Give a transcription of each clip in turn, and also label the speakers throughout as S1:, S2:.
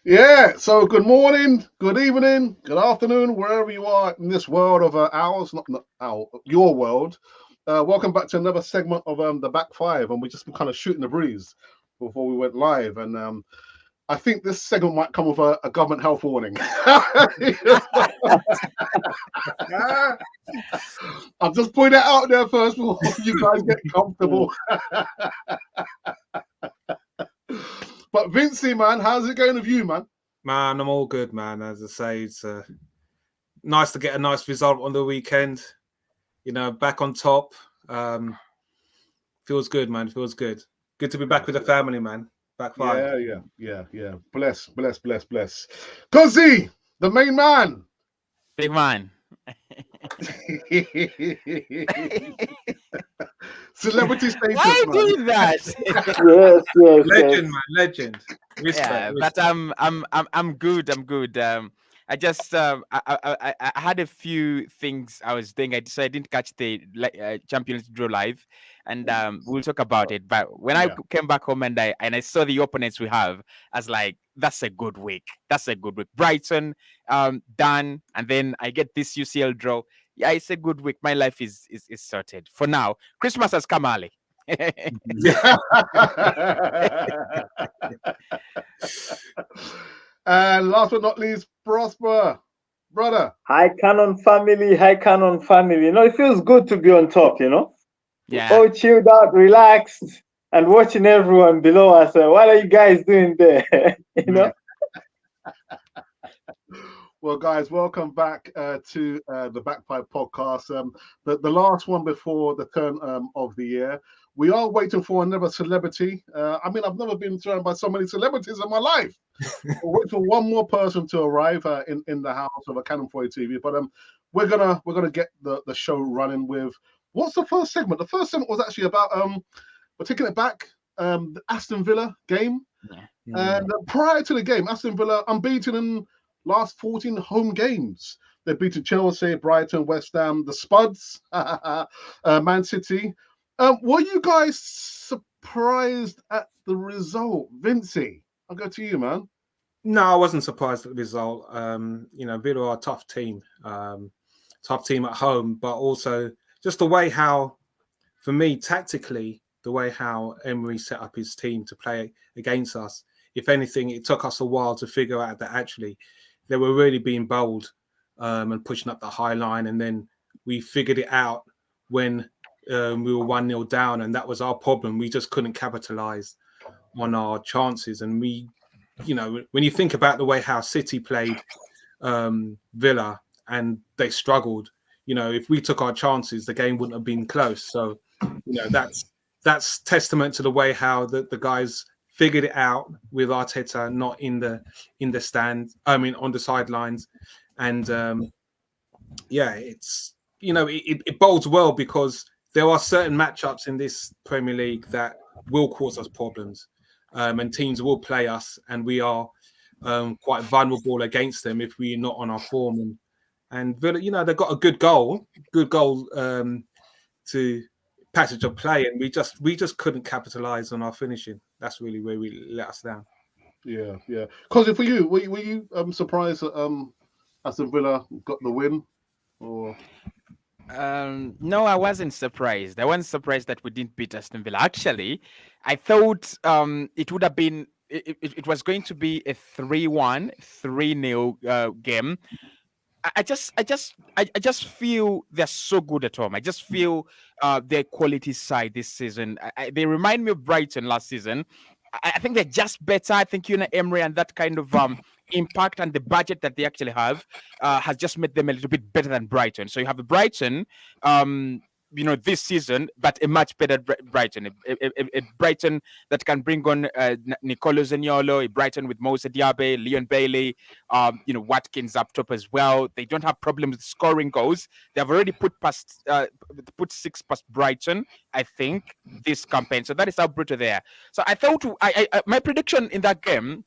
S1: Yeah, so good morning, good evening, good afternoon, wherever you are in this world of ours, not our, your world. Welcome back to another segment of the Back Five, and we just been kind of shooting the breeze before we went live. And I think this segment might come with a government health warning. I'm just putting it out there first before you guys get comfortable. But Vincey, man, how's it going with you, man?
S2: Man, I'm all good, man. As I say, it's nice to get a nice result on the weekend. Back on top. Feels good, man. Feels good. Good to be back with the family, man. Back five.
S1: Yeah. Bless. Guzzy, the main man.
S3: Big man.
S1: Celebrity status,
S3: Why are you
S1: man.
S3: doing that?
S4: Yes.
S2: Legend, man. Legend. Respect.
S3: Yeah, but I'm good. I'm good. I just I had a few things I was doing. So I didn't catch the Champions Draw live, and we'll talk about it. But when I came back home and I saw the opponents we have, I was like, that's a good week. That's a good week. Brighton, done, and then I get this UCL draw. Yeah, it's a good week. My life is sorted for now. Christmas has come early.
S1: And last but not least, Prosper, brother.
S4: High Cannon family. It feels good to be on top,
S3: Yeah.
S4: All chilled out, relaxed, and watching everyone below us. What are you guys doing there?
S1: Well, guys, welcome back to the Backpipe podcast. The last one before the turn of the year. We are waiting for another celebrity. I've never been surrounded by so many celebrities in my life. We're waiting for one more person to arrive in the house of a Canon 4 TV. But we're gonna get the show running with what's the first segment? The first segment was actually about we're taking it back, the Aston Villa game.
S3: Yeah.
S1: And prior to the game, Aston Villa unbeaten in last 14 home games. They've beaten Chelsea, Brighton, West Ham, the Spuds, Man City. Were you guys surprised at the result? Vincey, I'll go to you, man.
S2: No, I wasn't surprised at the result. Villa are a tough team at home, but also just the way how, for me, tactically, the way how Emery set up his team to play against us. If anything, it took us a while to figure out that actually they were really being bold and pushing up the high line. And then we figured it out when we were 1-0 down, and that was our problem. We just couldn't capitalize on our chances. And when you think about the way how City played Villa and they struggled, if we took our chances, the game wouldn't have been close. So, that's testament to the way how the guys figured it out with Arteta not in the stand. On the sidelines, and it's it bodes well because there are certain matchups in this Premier League that will cause us problems, and teams will play us, and we are quite vulnerable against them if we're not on our form. And Villa, they've got a good goal to passage of play, and we just couldn't capitalize on our finishing. That's really where we let us down.
S1: Yeah. Because for you, were you surprised that Aston Villa got the win? Or
S3: No, I wasn't surprised. I wasn't surprised that we didn't beat Aston Villa. Actually, I thought it would have been it was going to be a 3-1, 3-0 game. I just feel they're so good at home. I just feel their quality side this season. They remind me of Brighton last season. I think they're just better. I think Emery and that kind of impact and the budget that they actually have has just made them a little bit better than Brighton. So you have a Brighton, this season, but a much better Brighton. A Brighton that can bring on Nicolo Zaniolo, a Brighton with Moussa Diaby, Leon Bailey, Watkins up top as well. They don't have problems with scoring goals. They have already put 6 past Brighton, I think, this campaign. So that is how brutal they are. So I thought my prediction in that game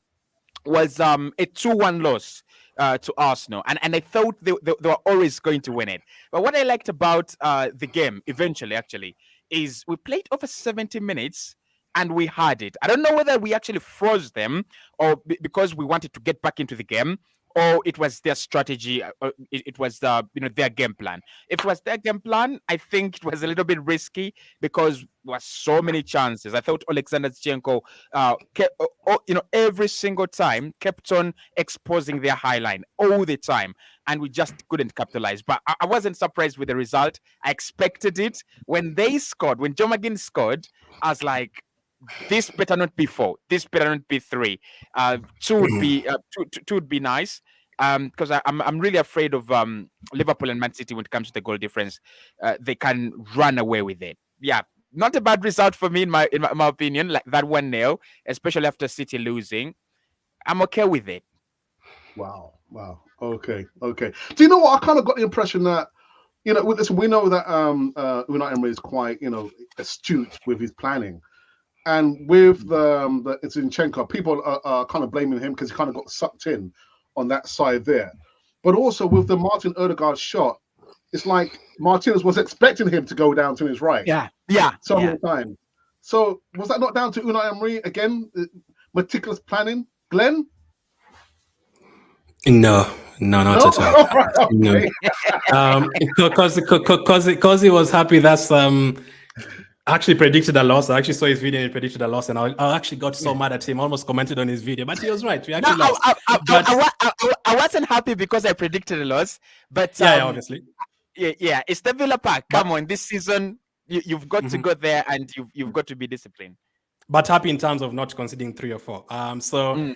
S3: was a 2-1 loss to Arsenal, and I thought they were always going to win it. But what I liked about the game eventually, actually, is we played over 70 minutes, and we had it. I don't know whether we actually froze them or because we wanted to get back into the game, or it was their strategy, or it was their game plan. If it was their game plan, I think it was a little bit risky because there were so many chances. I thought Alexander Zinchenko, kept, every single time kept on exposing their high line all the time, and we just couldn't capitalize. But I wasn't surprised with the result. I expected it when they scored. When Joe McGinn scored, I was like, this better not be 4. This better not be 3. Two would be two would be nice. Because I'm really afraid of Liverpool and Man City when it comes to the goal difference. They can run away with it. Yeah, not a bad result for me in my opinion. Like that 1-0, especially after City losing. I'm okay with it.
S1: Wow. Okay. Do you know what? I kind of got the impression that, listen, we know that Unai Emery is quite, astute with his planning. And with the Zinchenko, people are kind of blaming him because he kind of got sucked in on that side there. But also with the Martin Odegaard shot, it's like Martinez was expecting him to go down to his right.
S3: Yeah.
S1: So many times. So was that not down to Unai Emery again? Meticulous planning, Glenn?
S5: No, not at all.
S1: Right, okay.
S5: No, because he was happy. That's actually predicted a loss. I actually saw his video and he predicted a loss, and I actually got so mad at him. Almost commented on his video, but he was right. We actually lost.
S3: I wasn't happy because I predicted a loss, but
S5: obviously.
S3: Yeah, it's the Villa Park. Come on, this season you've got to go there and you've got to be disciplined.
S5: But happy in terms of not conceding 3 or 4.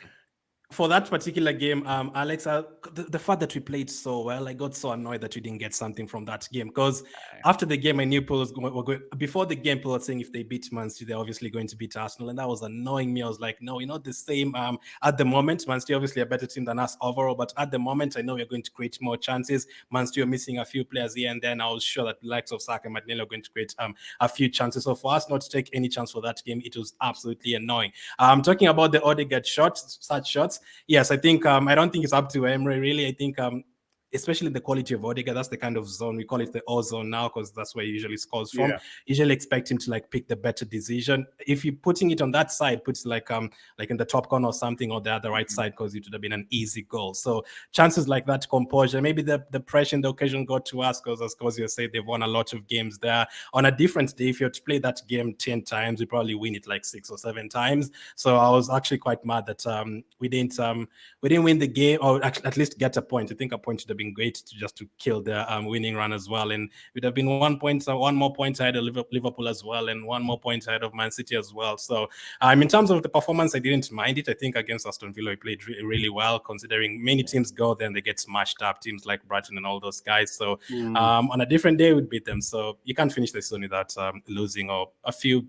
S5: For that particular game, Alex, the fact that we played so well, I got so annoyed that we didn't get something from that game. Because after the game, I knew Paul was going. Before the game, Paul was saying if they beat Man City, they're obviously going to beat Arsenal, and that was annoying me. I was like, no, you're not the same. At the moment, Man City obviously a better team than us overall, but at the moment, I know we're going to create more chances. Man City are missing a few players here and then. I was sure that the likes of Saka and Martinelli are going to create a few chances. So for us not to take any chance for that game, it was absolutely annoying. Talking about the Odegaard shots, such shots. Yes, I think I don't think it's up to Emery really. I think especially the quality of Odegaard, that's the kind of zone we call it, the O zone now, because that's where he usually scores from. Usually expect him to like pick the better decision. If you're putting it on that side, puts like in the top corner or something, or the other right side, because it would have been an easy goal. So chances like that, composure, maybe the pressure in the occasion got to us, because as Kozio said, they've won a lot of games there. On a different day, if you had to play that game 10 times, we probably win it like 6 or 7 times. So I was actually quite mad that we didn't win the game, or at least get a point. I think a point would have been great to kill the winning run as well, and it would have been 1 more point ahead of Liverpool as well, and 1 more point ahead of Man City as well. So in terms of the performance, I didn't mind it. I think against Aston Villa, we played really well, considering many teams go there and they get smashed up, teams like Brighton and all those guys. So on a different day, we'd beat them. So you can't finish the season without losing, or a few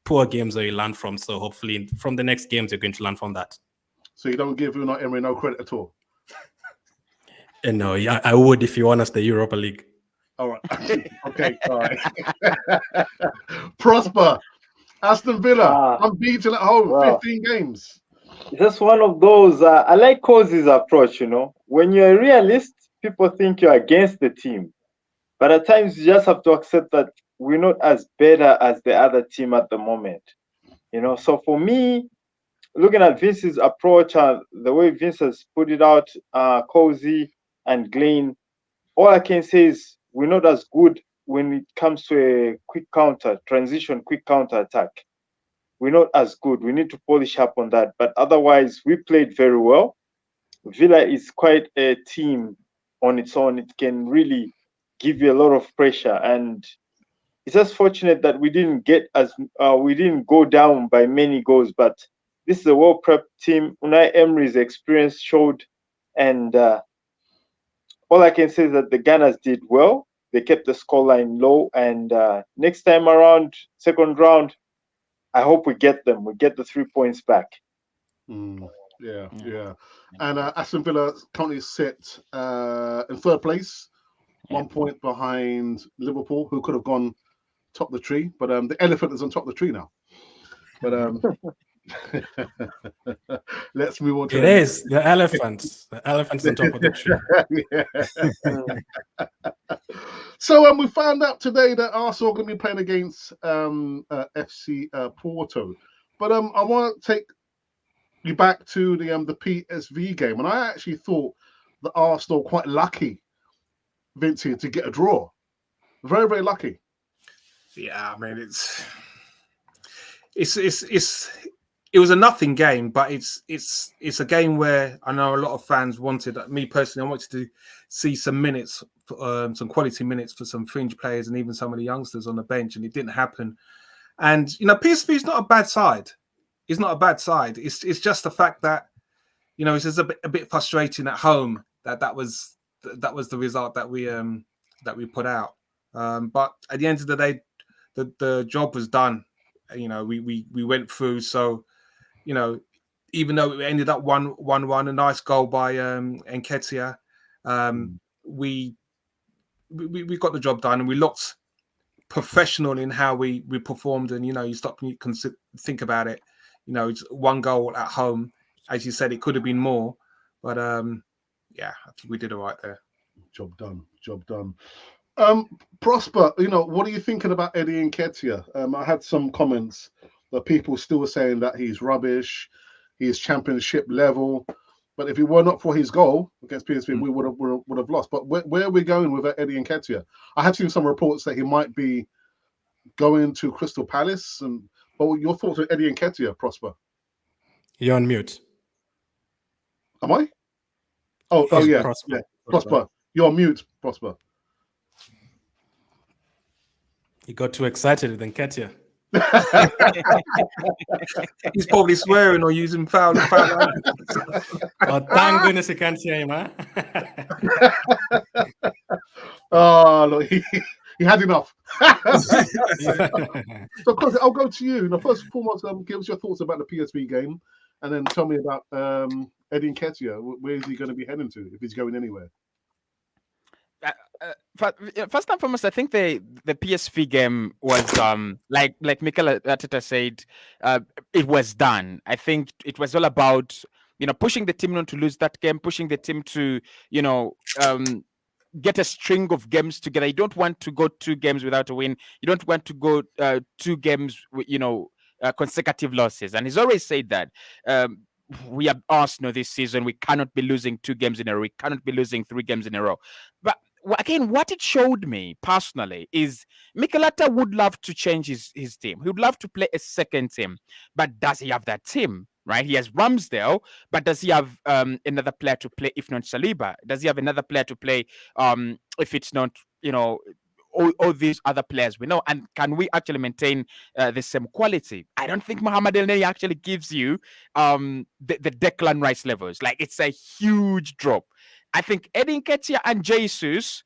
S5: poor games that you learn from. So hopefully from the next games, you're going to learn from that.
S1: So you don't give Unai Emery no credit at all?
S5: No, I would if you want us the Europa League.
S1: All right. Okay, all right. Prosper, Aston Villa, unbeaten at home, 15 games.
S4: Just one of those. I like Cozy's approach, When you're a realist, people think you're against the team. But at times, you just have to accept that we're not as better as the other team at the moment. So for me, looking at Vince's approach and the way Vince has put it out, Cozy and Glenn, all I can say is we're not as good when it comes to a quick counter attack. We're not as good. We need to polish up on that. But otherwise, we played very well. Villa is quite a team on its own. It can really give you a lot of pressure, and it's just fortunate that we didn't go down by many goals. But this is a well-prepped team. Unai Emery's experience showed, and all I can say is that the Gunners did well. They kept the scoreline low, and next time around, second round, I hope we get them. We get the 3 points back.
S1: Yeah. And Aston Villa currently sit in third place, 1 point behind Liverpool, who could have gone top the tree, but the elephant is on top of the tree now. But let's move on to
S5: it. Is the elephants. The elephant's on top of the tree.
S1: So we found out today that Arsenal are going to be playing against FC Porto. But I want to take you back to the PSV game, and I actually thought that Arsenal quite lucky, Vincent, to get a draw. Very, very lucky.
S2: Yeah, I mean it was a nothing game, but it's a game where I know a lot of fans wanted. Me personally, I wanted to see some minutes, some quality minutes for some fringe players and even some of the youngsters on the bench, and it didn't happen. And PSV is not a bad side. It's not a bad side. It's just the fact that it's just a bit frustrating at home that was the result that we put out. But at the end of the day, the job was done. We went through. So, even though it ended up 1-1, a nice goal by Nketiah, we got the job done, and we looked professional in how we performed. And you stop and you think about it. It's one goal at home. As you said, it could have been more, but yeah, I think we did all right there.
S1: Job done. Prosper, what are you thinking about Eddie Nketiah? I had some comments that people still were saying that he's rubbish, he's championship level, but if it were not for his goal against PSV, we would have lost. But where are we going with Eddie Nketiah? I have seen some reports that he might be going to Crystal Palace. But your thoughts on Eddie Nketiah, Prosper?
S5: You're on mute.
S1: Am I? Oh yeah.
S5: Prosper.
S1: Yeah. Prosper. You're on mute, Prosper.
S5: He got too excited with Nketiah.
S2: He's probably swearing or using foul language.
S5: Oh, thank goodness you can't hear him, huh?
S1: Oh, look, he had enough. So, Chris, I'll go to you. First and foremost, give us your thoughts about the PSV game, and then tell me about Eddie Nketiah. Where is he going to be heading to, if he's going anywhere?
S3: First and foremost, I think the PSV game was like Mikel Arteta said, it was done. I think it was all about pushing the team not to lose that game, pushing the team to get a string of games together. You don't want to go 2 games without a win. You don't want to go 2 games with consecutive losses. And he's always said that. We are Arsenal this season. We cannot be losing 2 games in a row. We cannot be losing 3 games in a row. But again, what it showed me personally is Mikel Arteta would love to change his team. He would love to play a second team. But does he have that team? Right? He has Ramsdale, but does he have another player to play if not Saliba? Does he have another player to play if it's not, all these other players we know? And can we actually maintain the same quality? I don't think Mohamed Elneny actually gives you the Declan Rice levels. Like, it's a huge drop. I think Eddie Nketiah and Jesus,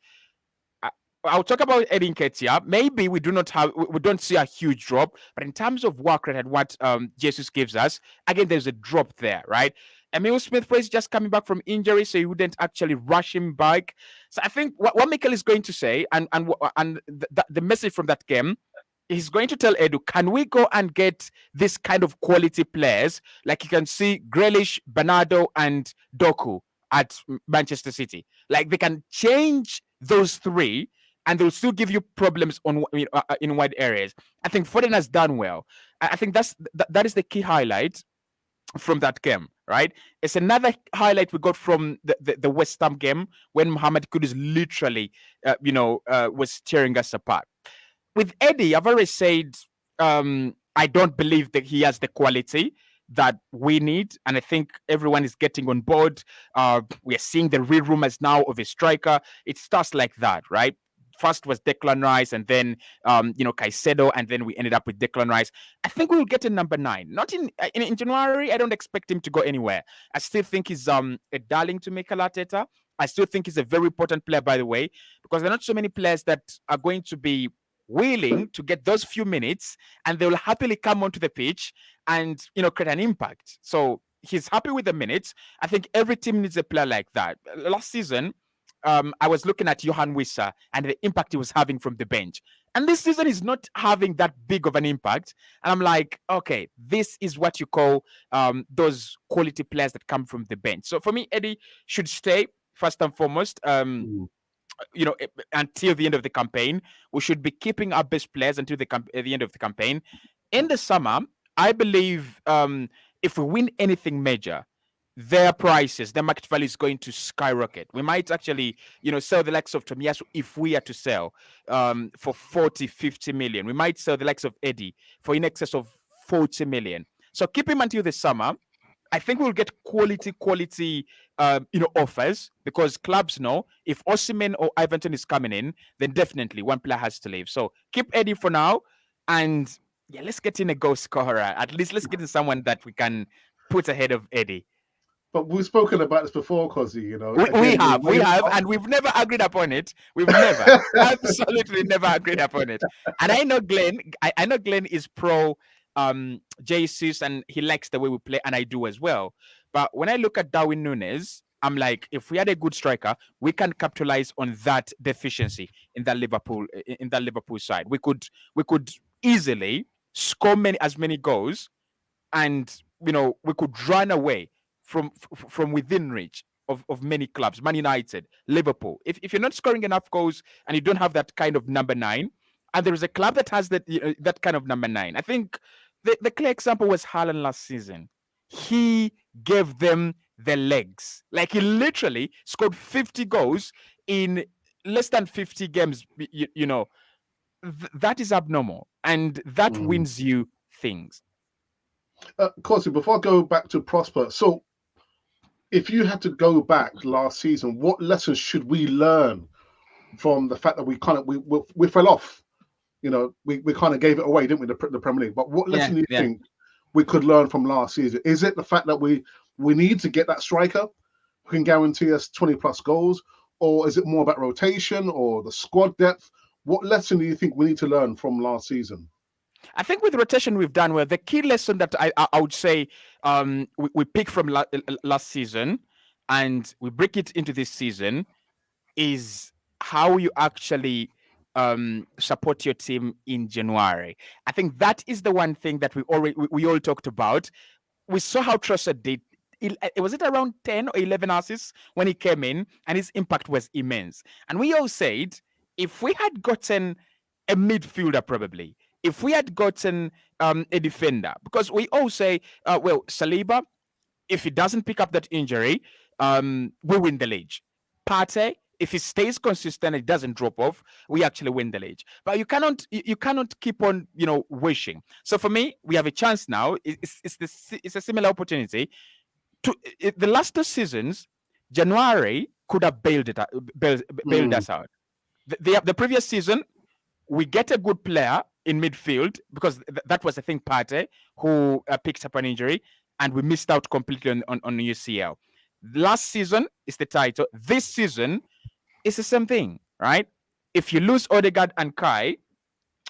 S3: I'll talk about Eddie Nketiah. Maybe we don't see a huge drop, but in terms of work rate and what Jesus gives us, again, there's a drop there, right? Emil Smith-Rowe is just coming back from injury, so you wouldn't actually rush him back. So I think what Mikel is going to say, and the message from that game, he's going to tell Edu, can we go and get this kind of quality players? Like, you can see Grealish, Bernardo, and Doku at Manchester City. Like, they can change those 3, and they'll still give you problems in wide areas. I think Foden has done well. I think that is the key highlight from that game, right? It's another highlight we got from the West Ham game when Mohamed Kudus literally, was tearing us apart. With Eddie, I've already said I don't believe that he has the quality that we need, and I think everyone is getting on board. We are seeing the real rumors now of a striker. It starts like that, right? First was Declan Rice, and then Caicedo, and then we ended up with Declan Rice. I think we will get a number 9. Not in January. I don't expect him to go anywhere. I still think he's a darling to Mikel Arteta. I still think he's a very important player, by the way, because there are not so many players that are going to be willing to get those few minutes, and they will happily come onto the pitch and create an impact. So he's happy with the minutes. I think every team needs a player like that. Last season, I was looking at Johan Wissa and the impact he was having from the bench. And this season is not having that big of an impact. And I'm like, okay, this is what you call those quality players that come from the bench. So for me, Eddie should stay first and foremost. Until the end of the campaign. We should be keeping our best players until the end of the campaign. In the summer, I believe if we win anything major, their prices, their market value is going to skyrocket. We might actually, sell the likes of Tomiyasu if we are to sell for 40, 50 million. We might sell the likes of Eddie for in excess of 40 million. So keep him until the summer. I think we'll get quality, offers, because clubs know if Osimhen or Ivanton is coming in, then definitely one player has to leave. So keep Eddie for now, and yeah, let's get in a goal scorer. At least let's get in someone that we can put ahead of Eddie.
S1: But we've spoken about this before, Cozzy,
S3: We have, and we've never agreed upon it. We've never, absolutely never agreed upon it. And I know Glenn. I know Glenn is pro Jesus, and he likes the way we play, and I do as well. But when I look at Darwin Núñez, I'm like, if we had a good striker, we can capitalize on that deficiency in that Liverpool side. We could easily score as many goals, and we could run away from within reach of many clubs, Man United, Liverpool. If you're not scoring enough goals and you don't have that kind of number 9, and there is a club that has that kind of number 9, I think the clear example was Haaland last season. He gave them the legs. Like, he literally scored 50 goals in less than 50 games. That is abnormal, and that wins you things.
S1: Cozzy, before I go back to Prosper, so if you had to go back last season, what lessons should we learn from the fact that we fell off? We kind of gave it away, didn't we, the Premier League? But what lesson do you think we could learn from last season? Is it the fact that we need to get that striker who can guarantee us 20 plus goals, or is it more about rotation or the squad depth? What lesson do you think we need to learn from last season?
S3: I think with rotation we've done well. The key lesson that I would say we pick from last season and we break it into this season is how you actually support your team in January. I think that is the one thing that we all talked about. We saw how Trossard did. Was it around 10 or 11 assists when he came in, and his impact was immense. And we all said, if we had gotten a midfielder, probably, if we had gotten a defender, because we all say, Saliba, if he doesn't pick up that injury, we win the league. Partey, if he stays consistent, it doesn't drop off, we actually win the league. But you cannot keep on, wishing. So for me, we have a chance now. It's a similar opportunity. The last 2 seasons, January could have bailed us out. The previous season, we get a good player in midfield, because that was, I think, Partey, who picked up an injury, and we missed out completely on UCL. Last season is the title. This season is the same thing, right? If you lose Odegaard and Kai,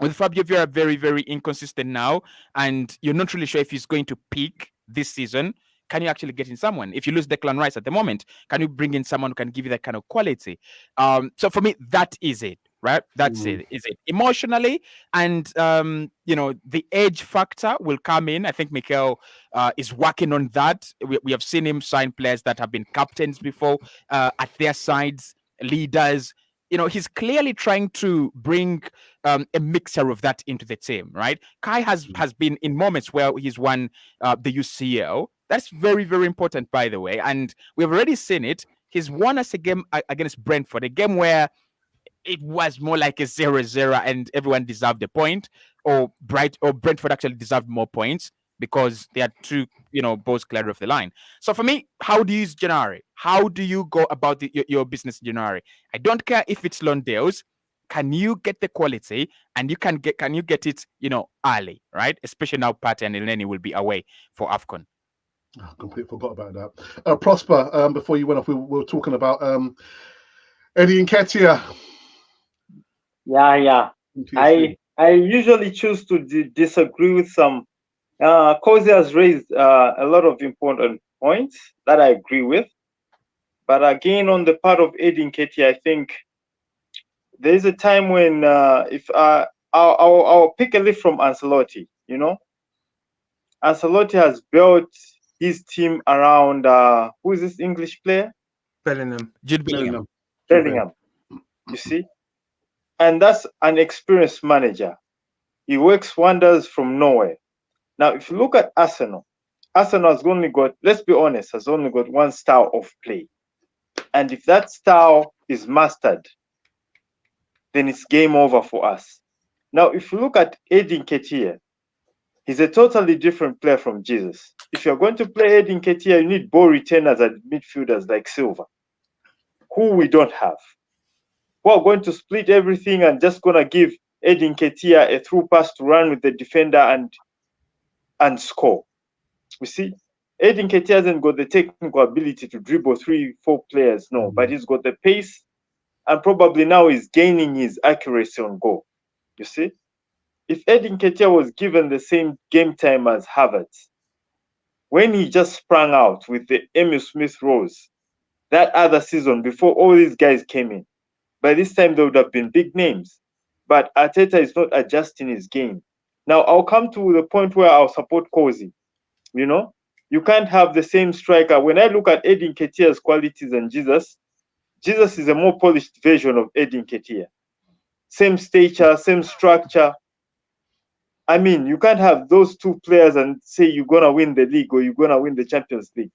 S3: with Fabio Vieira very, very inconsistent now, and you're not really sure if he's going to peak this season, can you actually get in someone? If you lose Declan Rice at the moment, can you bring in someone who can give you that kind of quality? So for me, that is it, right? That's it. Is it emotionally, and the age factor will come in. I think Mikel is working on that. We have seen him sign players that have been captains before at their sides, leaders. He's clearly trying to bring a mixture of that into the team, right? Kai has been in moments where he's won the UCL. That's very, very important, by the way. And we've already seen it. He's won us a game against Brentford, a game where it was more like a 0-0 and everyone deserved a point, or Brentford actually deserved more points because they had 2 balls clear of the line. So for me, how do you use January? How do you go about your business in January? I don't care if it's loan deals. Can you get the quality, and can you get it early, right? Especially now Partey and Elneny will be away for AFCON.
S1: I completely forgot about that. Prosper, before you went off, we were talking about Eddie Nketiah.
S4: Yeah. I usually choose to disagree with some. Cozzy has raised a lot of important points that I agree with. But again, on the part of Eddie Nketiah, I think there is a time when I'll pick a leaf from Ancelotti. Ancelotti has built his team around who is this English player?
S2: Bellingham.
S3: Jude Bellingham.
S4: You see? And that's an experienced manager. He works wonders from nowhere. Now, if you look at Arsenal has only got, let's be honest, has only got one style of play. And if that style is mastered, then it's game over for us. Now, if you look at Edin Nketiah, he's a totally different player from Jesus. If you're going to play Edin Nketiah, you need ball retainers and midfielders like Silva, who we don't have. Who are going to split everything and just going to give Edin Nketiah a through pass to run with the defender and score. You see, Edin Nketiah hasn't got the technical ability to dribble 3-4 players, no, but he's got the pace, and probably now he's gaining his accuracy on goal. You see, if Edin Nketiah was given the same game time as HAVERTZ, when he just sprang out with the Emil Smith Rose that other season before all these guys came in, by this time there would have been big names. But Arteta is not adjusting his game. Now, I'll come to the point where I'll support Cozy. You know, you can't have the same striker. When I look at Edin Nketiah's qualities and Jesus is a more polished version of Edin Nketiah. Same stature, same structure. I mean, you can't have those two players and say you're going to win the league or you're going to win the Champions League.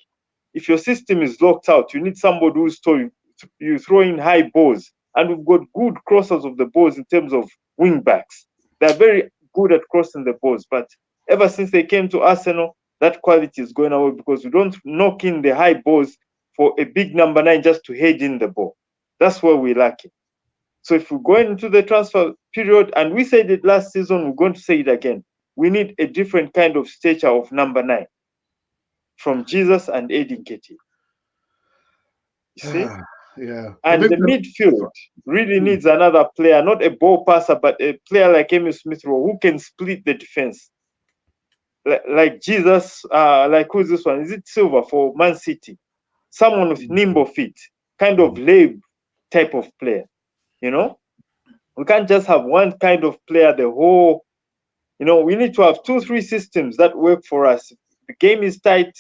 S4: If your system is locked out, you need somebody who's told you throw in high balls. And we've got good crossers of the balls in terms of wing backs. They're very good at crossing the balls. But ever since they came to Arsenal, that quality is going away because we don't knock in the high balls for a big number 9 just to head in the ball. That's where we're lacking. So if we're going into the transfer period, and we said it last season, we're going to say it again, we need a different kind of stature of number 9 from Jesus and Edin Nketiah. You see?
S1: Yeah.
S4: And the midfield really needs another player, not a ball passer, but a player like Emil Smith Rowe who can split the defense. Like Jesus, like who's this one? Is it Silva for Man City? Someone with nimble feet, kind of lay type of player. You know, we can't just have one kind of player the whole. You know, we need to have 2-3 systems that work for us. The game is tight.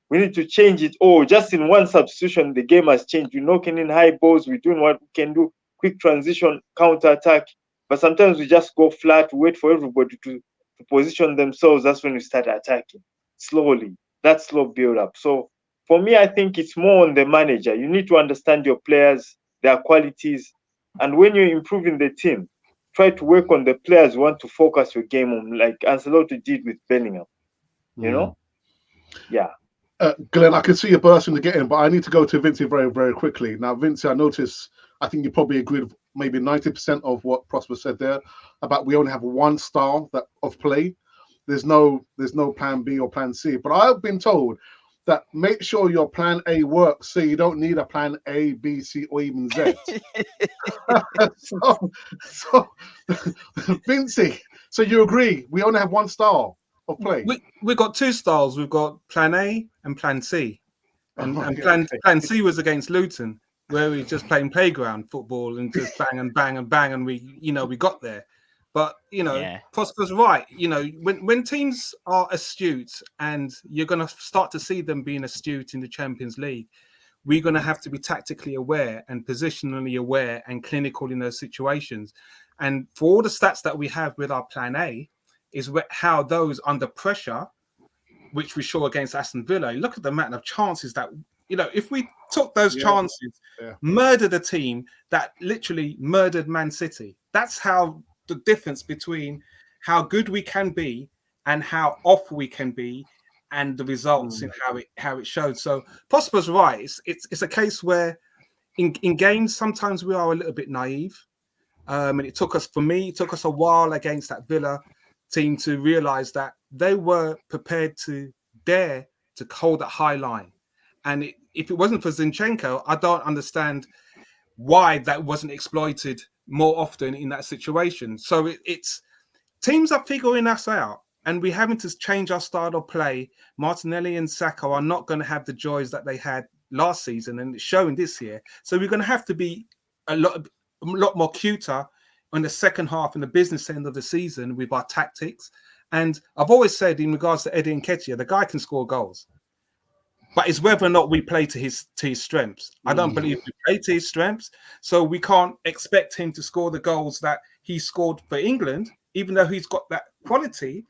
S4: We need to change it. Oh, just in one substitution, the game has changed. We're knocking in high balls. We're doing what we can do. Quick transition, counter attack. But sometimes we just go flat, wait for everybody to position themselves. That's when we start attacking slowly. That slow build up. So for me, I think it's more on the manager. You need to understand your players, their qualities. And when you're improving the team, try to work on the players you want to focus your game on, like Ancelotti did with Bellingham. You know? Yeah.
S1: Glenn, I can see you bursting to get in, but I need to go to Vinci very, very quickly. Now, Vinci, I noticed, I think you probably agreed with maybe 90% of what Prosper said there about we only have one style of play. There's no plan B or plan C. But I've been told that make sure your plan A works so you don't need a plan A, B, C, or even Z. so Vinci, so you agree we only have one style of play?
S2: We've got 2 styles. We've got plan A and plan C. And plan C was against Luton, where we just playing playground football and just bang and bang and bang, and we got there. But Prosper's right. When teams are astute, and you're going to start to see them being astute in the Champions League, we're going to have to be tactically aware and positionally aware and clinical in those situations. And for all the stats that we have with our plan A, is how those under pressure, which we saw against Aston Villa, look at the amount of chances that, if we took those chances, murdered a team that literally murdered Man City. That's how the difference between how good we can be and how off we can be, and the results in how it showed. So Prosper's right. It's a case where in games sometimes we are a little bit naive, and it took us a while against that Villa team to realize that they were prepared to dare to hold that high line. And if it wasn't for Zinchenko, I don't understand why that wasn't exploited more often in that situation. So it's teams are figuring us out, and we're having to change our style of play. Martinelli and Saka are not going to have the joys that they had last season, and it's showing this year. So we're going to have to be a lot more cuter in the second half and the business end of the season with our tactics. And I've always said in regards to Edin Nketiah, the guy can score goals, but it's whether or not we play to his strengths. I don't believe we play to his strengths, so we can't expect him to score the goals that he scored for England, even though he's got that quality.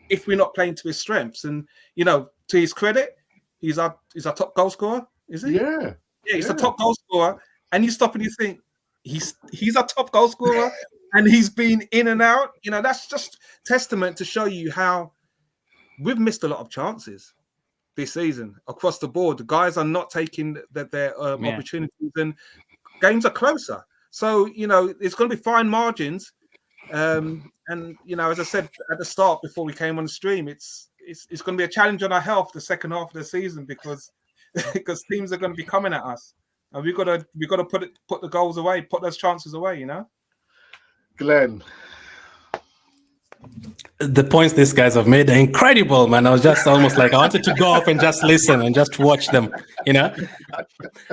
S2: if we're not playing to his strengths. And you know, to his credit, he's our top goal scorer, is he?
S1: Yeah.
S2: Yeah, he's the top goal scorer. And you stop and you think he's our top goal scorer, and he's been in and out. You know, that's just testament to show you how we've missed a lot of chances this season across the board. The guys are not taking their opportunities, and games are closer. So, you know, it's going to be fine margins. And, you know, as I said at the start before we came on the stream, it's going to be a challenge on our health the second half of the season because teams are going to be coming at us. And we've got to put the goals away, put those chances away, you know?
S1: Glenn.
S5: The points these guys have made are incredible, man. I was just almost like I wanted to go off and just listen and just watch them, you know.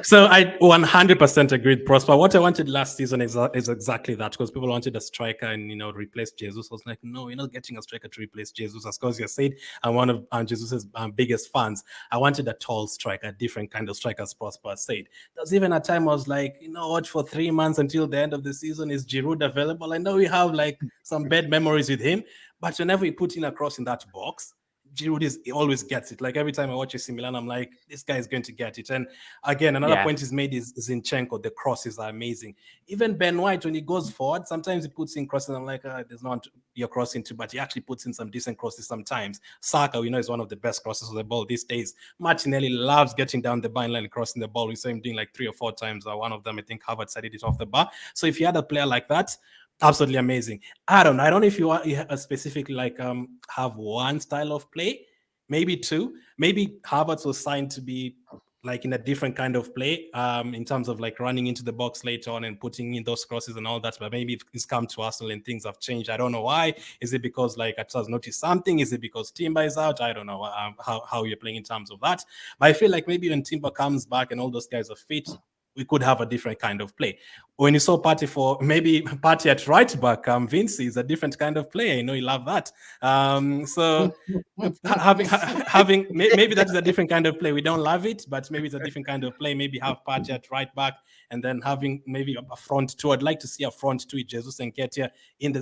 S5: So I 100% agreed, Prosper. What I wanted last season is exactly that, because people wanted a striker and, you know, replace Jesus. I was like, no, you're not getting a striker to replace Jesus. As Kozia said, I'm one of Jesus's biggest fans. I wanted a tall striker, a different kind of striker, as Prosper said. There was even a time I was like, you know what, for 3 months until the end of the season, is Giroud available? I know we have like some bad memories with him, but whenever you put in a cross in that box, Giroud he always gets it. Like every time I watch AC Milan, I'm like, this guy is going to get it. And again, another point is made is Zinchenko. The crosses are amazing. Even Ben White, when he goes forward, sometimes he puts in crosses. I'm like, there's not you're crossing to, but he actually puts in some decent crosses sometimes. Saka, we know, is one of the best crosses of the ball these days. Martinelli loves getting down the byline and crossing the ball. We saw him doing like 3 or 4 times. One of them, I think HAVERTZ said it off the bar. So if you had a player like that, absolutely amazing. I don't know if you specifically like have one style of play, maybe 2. Maybe HAVERTZ was signed to be like in a different kind of play in terms of like running into the box later on and putting in those crosses and all that. But maybe it's come to Arsenal and things have changed. I don't know why. Is it because like Ataz noticed something? Is it because Timber is out? I don't know how you're playing in terms of that. But I feel like maybe when Timber comes back and all those guys are fit, we could have a different kind of play. When you saw Partey at right back, Vince is a different kind of player. You know, you love that. So having maybe that is a different kind of play. We don't love it, but maybe it's a different kind of play. Maybe have Partey at right back, and then having maybe a front 2. I'd like to see a front 2 with Jesus and Ketia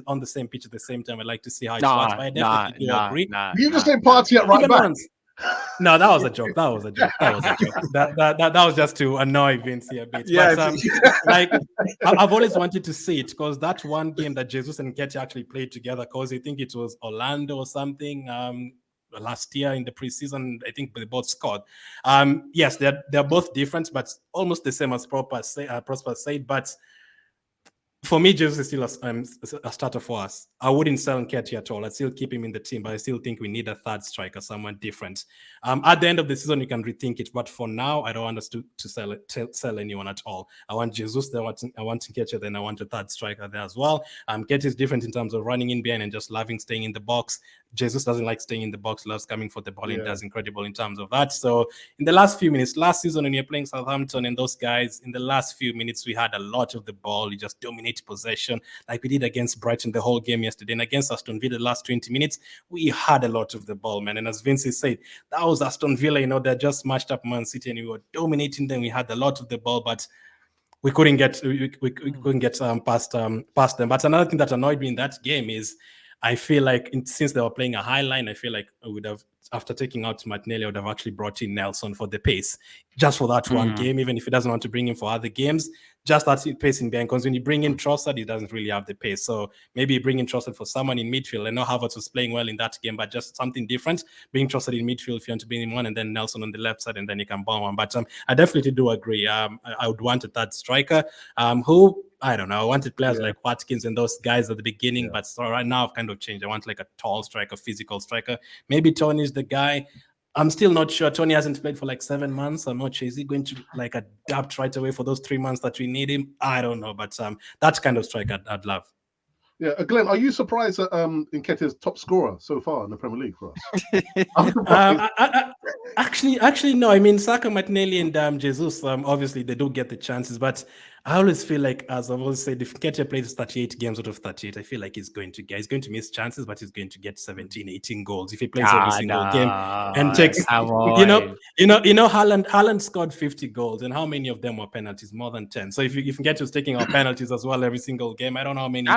S5: on the same pitch at the same time. I'd like to see how it works. But I definitely do agree.
S1: You just say Partey at right back.
S5: No, that was a joke. That was a joke. That was just to annoy Vince a bit. Yeah, but, like I've always wanted to see it, because that one game that Jesus and Ketia actually played together, because I think it was Orlando or something last year in the preseason. I think they both scored. Yes, they're both different, but almost the same as Prosper said. But for me, Jesus is still a starter for us. I wouldn't sell Nketiah at all. I'd still keep him in the team, but I still think we need a third striker, someone different. At the end of the season, you can rethink it. But for now, I don't want us to sell anyone at all. I want Jesus. I want Nketiah. Then I want a third striker there as well. Nketiah is different in terms of running in behind and just loving staying in the box. Jesus doesn't like staying in the box, loves coming for the ball, and does incredible in terms of that. So in the last few minutes, last season when you're playing Southampton and those guys, in the last few minutes, we had a lot of the ball. We just dominated possession like we did against Brighton the whole game yesterday. And against Aston Villa the last 20 minutes, we had a lot of the ball, man. And as Vince said, that was Aston Villa, you know, they just matched up Man City and we were dominating them. We had a lot of the ball, but we couldn't get past them. But another thing that annoyed me in that game is I feel like since they were playing a high line, I feel like I would have, after taking out Martinelli, I would have actually brought in Nelson for the pace, just for that one game, even if he doesn't want to bring him for other games, just that pace in behind. Because when you bring in Trossard, he doesn't really have the pace. So maybe bring in Trossard for someone in midfield. I know HAVERTZ was playing well in that game, but just something different. Bring Trossard in midfield if you want to bring him on, and then Nelson on the left side, and then you can bomb one. But I definitely do agree. I would want a third striker who, I don't know, I wanted players like Watkins and those guys at the beginning, but so right now I've kind of changed. I want like a tall striker, physical striker. Maybe Tony's the guy. I'm still not sure. Tony hasn't played for like 7 months. I'm not sure. Is he going to like adapt right away for those 3 months that we need him? I don't know, but that's kind of striker I'd love.
S1: Yeah, Glenn, are you surprised that Nketiah's top scorer so far in the Premier League for us?
S5: Actually, no. I mean, Saka, Martinelli, and Jesus, obviously they do get the chances, but I always feel like, as I've always said, if Nketiah plays 38 games out of 38, I feel like he's going to miss chances, but he's going to get 17, 18 goals if he plays every single game and takes. Haaland scored 50 goals, and how many of them were penalties? More than 10. So if Nketiah was taking our penalties as well every single game, I don't know how many.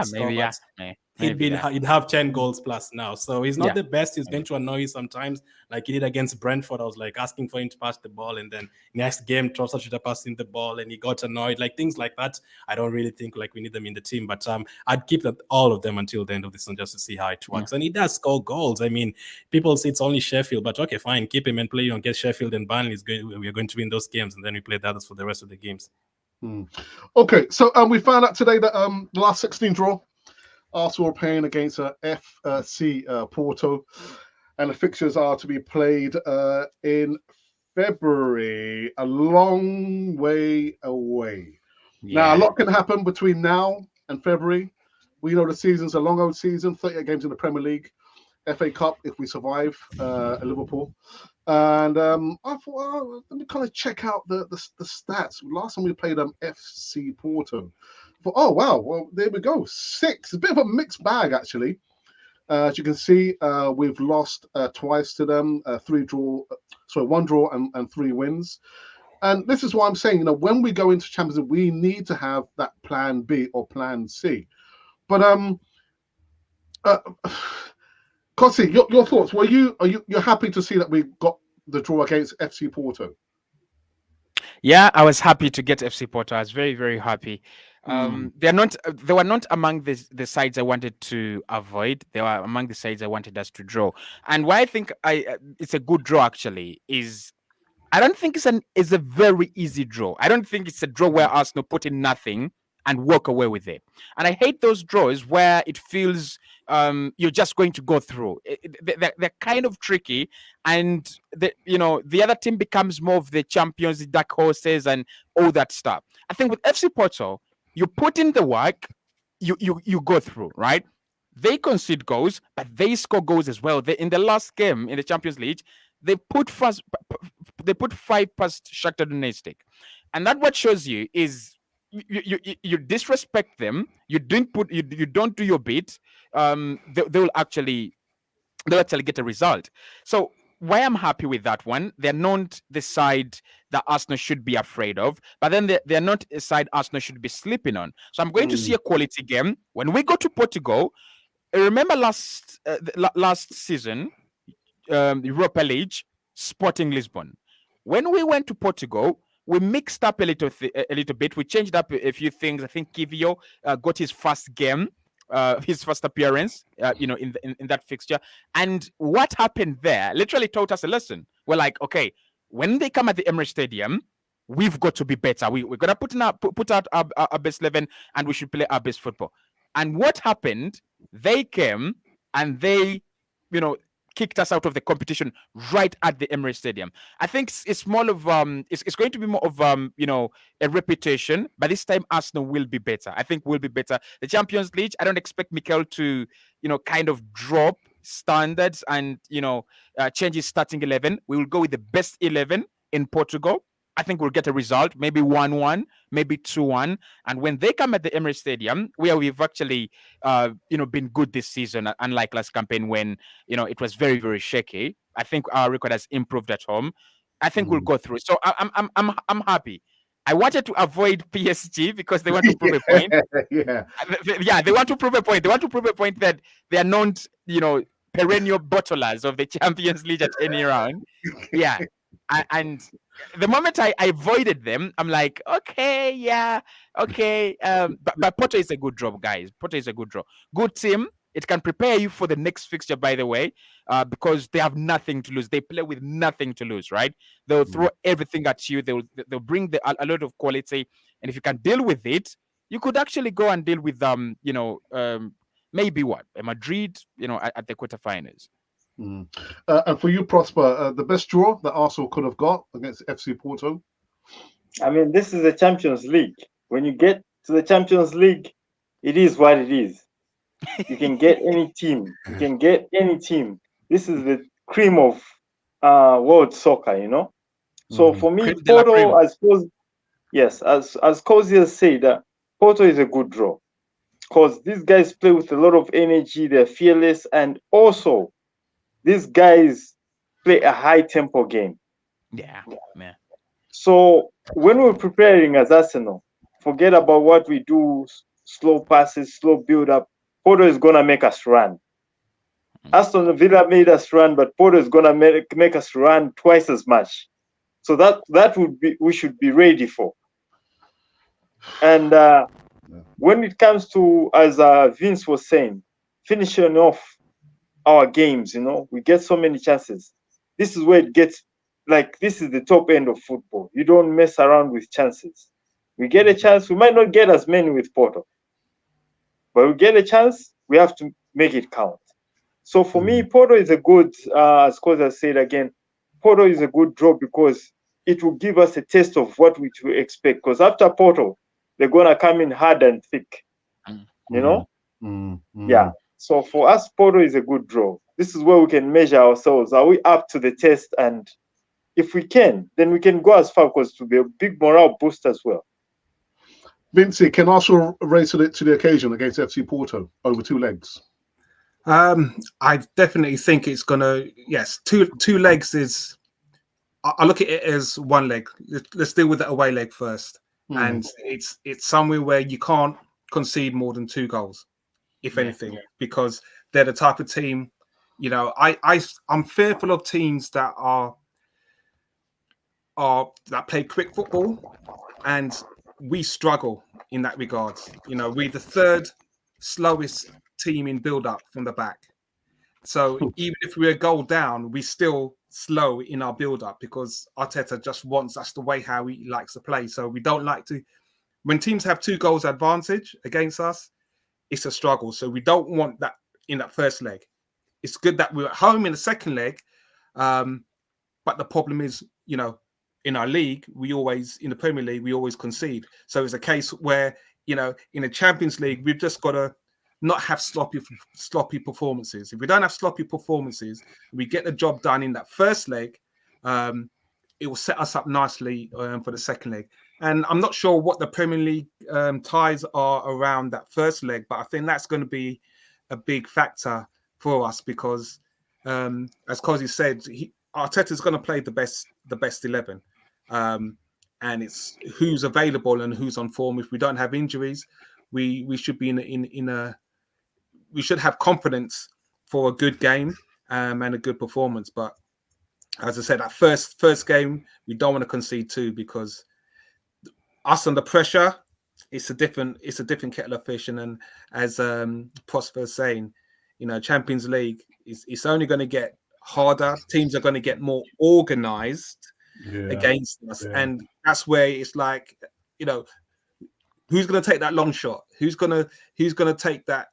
S5: he'd have 10 goals plus now. So he's not
S3: Yeah.
S5: the best. He's going to annoy you sometimes, like he did against Brentford. I was like asking for him to pass the ball, and then next game Trossard should have passed him the ball, and he got annoyed. Like things like that. I don't really think like we need them in the team, but I'd keep all of them until the end of the season just to see how it works. And he does score goals. I mean, people say it's only Sheffield, but okay, fine, keep him and play on get Sheffield and Burnley. We're going to win those games, and then we play the others for the rest of the games.
S1: Okay, so we found out today that the last 16 draw, Arsenal are playing against FC Porto, and the fixtures are to be played in February, a long way away. Now, a lot can happen between now and February. We know the season's a long old season, 38 games in the Premier League, FA Cup if we survive at Liverpool. And I thought, let me kind of check out the stats. Last time we played FC Porto. I thought, oh, wow, well, there we go. 6. A bit of a mixed bag, actually. As you can see, we've lost twice to them, 1 draw and 3 wins. And this is why I'm saying, when we go into Champions League, we need to have that plan B or plan C. But Kossi, your thoughts? You're happy to see that we got the draw against FC Porto?
S3: Yeah, I was happy to get FC Porto. I was very, very happy. They were not among the sides I wanted to avoid. They were among the sides I wanted us to draw. And why I think it's a good draw actually is I don't think it's a very easy draw. I don't think it's a draw where Arsenal put in nothing and walk away with it. And I hate those draws where it feels you're just going to go through. They're kind of tricky, and the other team becomes more of the champions, the dark horses, and all that stuff. I think with FC Porto, you put in the work, you go through, right? They concede goals, but they score goals as well. In the last game in the Champions League, they put 5 past Shakhtar Donetsk, and that what shows you is you disrespect them. You don't do your bit. They'll actually get a result. So why I'm happy with that one, they're not the side that Arsenal should be afraid of, but then they're not a side Arsenal should be sleeping on. So I'm going to see a quality game when we go to Portugal. Remember last season, Europa League, Sporting Lisbon. When we went to Portugal, we mixed up a little bit. We changed up a few things. I think Kivio got his first game, his first appearance, in that fixture. And what happened there literally taught us a lesson. We're like, okay, when they come at the Emirates Stadium, we've got to be better. We're gonna put out our best 11, and we should play our best football. And what happened? They came and they, kicked us out of the competition right at the Emirates Stadium. I think it's more of it's going to be more of a reputation, but this time Arsenal will be better. I think we'll be better. The Champions League, I don't expect Mikel to kind of drop standards and change his starting 11. We will go with the best 11 in Portugal. I think we'll get a result, maybe 1-1, maybe 2-1. And when they come at the Emirates Stadium, where we've actually, been good this season, unlike last campaign when, it was very, very shaky. I think our record has improved at home. I think we'll go through. So I'm happy. I wanted to avoid PSG because they want to prove a point.
S1: Yeah,
S3: they want to prove a point. They want to prove a point that they are not, perennial bottlers of the Champions League at any round. Yeah. And the moment I avoided them, I'm like, okay, yeah, okay. But Porto is a good draw, guys. Porto is a good draw. Good team. It can prepare you for the next fixture, by the way, because they have nothing to lose. They play with nothing to lose, right? They'll throw everything at you. They'll bring a lot of quality, and if you can deal with it, you could actually go and deal with maybe a Madrid, at the quarterfinals.
S1: And for you, Prosper, the best draw that Arsenal could have got against FC Porto?
S4: I mean, this is the Champions League. When you get to the Champions League, it is what it is. You can get any team. You can get any team. This is the cream of world soccer, So for me, Porto, I suppose, yes, as Cozy has said, Porto is a good draw because these guys play with a lot of energy. They're fearless, and also these guys play a high tempo game.
S3: Yeah.
S4: So when we're preparing as Arsenal, forget about what we do, slow passes, slow build up. Porto is gonna make us run. Aston Villa made us run, but Porto is gonna make us run twice as much. So that would be we should be ready for. And when it comes to, as Vince was saying, finishing off our games, we get so many chances. This is where it gets like, this is the top end of football. You don't mess around with chances. We get a chance. We might not get as many with Porto, but we get a chance. We have to make it count. So for me, Porto is a good, as Koza said again, Porto is a good draw because it will give us a taste of what we to expect. Because after Porto, they're gonna come in hard and thick, Yeah. So for us, Porto is a good draw. This is where we can measure ourselves. Are we up to the test? And if we can, then we can go as far, because to be a big morale boost as well.
S1: Vinci, can Arsenal raise to the occasion against FC Porto over 2 legs?
S2: I definitely think it's gonna. Yes, two legs is. I look at it as 1 leg. Let's deal with the away leg first, and it's somewhere where you can't concede more than 2 goals, if anything, because they're the type of team. I'm fearful of teams that that play quick football, and we struggle in that regard. We're the 3rd slowest team in build-up from the back. So even if we're a goal down, we're still slow in our build-up because Arteta just wants that's the way how he likes to play. So we don't like to, when teams have 2 goals advantage against us, it's a struggle. So we don't want that in that first leg. It's good that we're at home in the second leg, but the problem is, in our league, in the Premier League, we always concede. So it's a case where, in the Champions League, we've just got to not have sloppy performances. If we don't have sloppy performances, we get the job done in that first leg, it will set us up nicely for the second leg. And I'm not sure what the Premier League ties are around that first leg, but I think that's going to be a big factor for us because, as Cozy said, Arteta's going to play the best 11. And it's who's available and who's on form. If we don't have injuries, we should be we should have confidence for a good game and a good performance. But as I said, that first game, we don't want to concede 2 because us under pressure, it's a different kettle of fish. And as Prosper's saying, Champions League it's only going to get harder. Teams are going to get more organized against us, and that's where it's like, who's going to take that long shot? Who's going to take that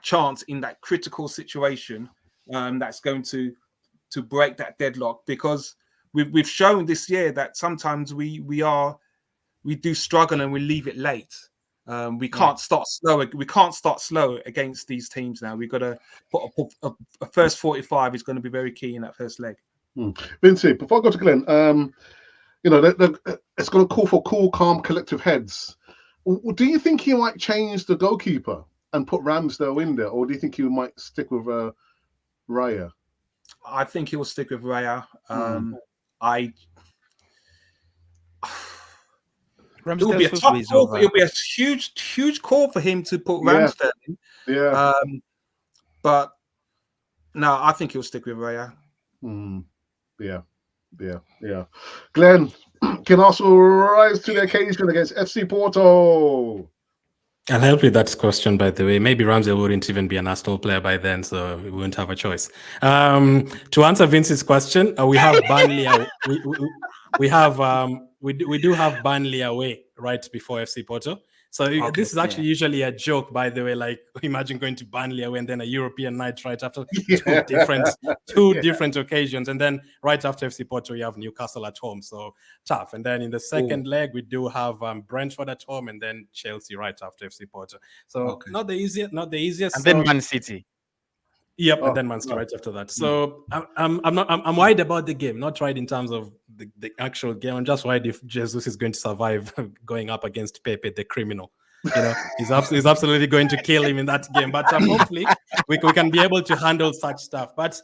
S2: chance in that critical situation that's going to break that deadlock? Because we've shown this year that sometimes we do struggle and we leave it late. We can't start slow. We can't start slow against these teams now. We've got to put a first 45 is going to be very key in that first leg.
S1: Vinci, before I go to Glenn, it's going to call for cool, calm, collective heads. Do you think he might change the goalkeeper and put Ramsdale in there, or do you think he might stick with Raya?
S2: I think he'll stick with Raya. It'll be a tough call. It'll be a huge call for him to put Ramsdale in.
S1: Yeah.
S2: But no, I think he'll stick with Raya.
S1: Yeah. Glenn, can also rise to the occasion against FC Porto.
S5: I'll help with that question, by the way. Maybe Ramsdale wouldn't even be an Arsenal player by then, so we wouldn't have a choice. To answer Vince's question, we have Burnley. We do have Burnley away right before FC Porto. So this is actually usually a joke, by the way. Like, imagine going to Burnley away and then a European night right after two different occasions, and then right after FC Porto, you have Newcastle at home. So tough. And then in the second leg, we do have Brentford at home, and then Chelsea right after FC Porto. So not the easiest.
S3: And then Man City.
S5: Yep, and then Man City right after that. So I'm worried about the game, not worried in terms of the actual game. I'm just worried if Jesus is going to survive going up against Pepe, the criminal. He's absolutely going to kill him in that game. But hopefully we can be able to handle such stuff. But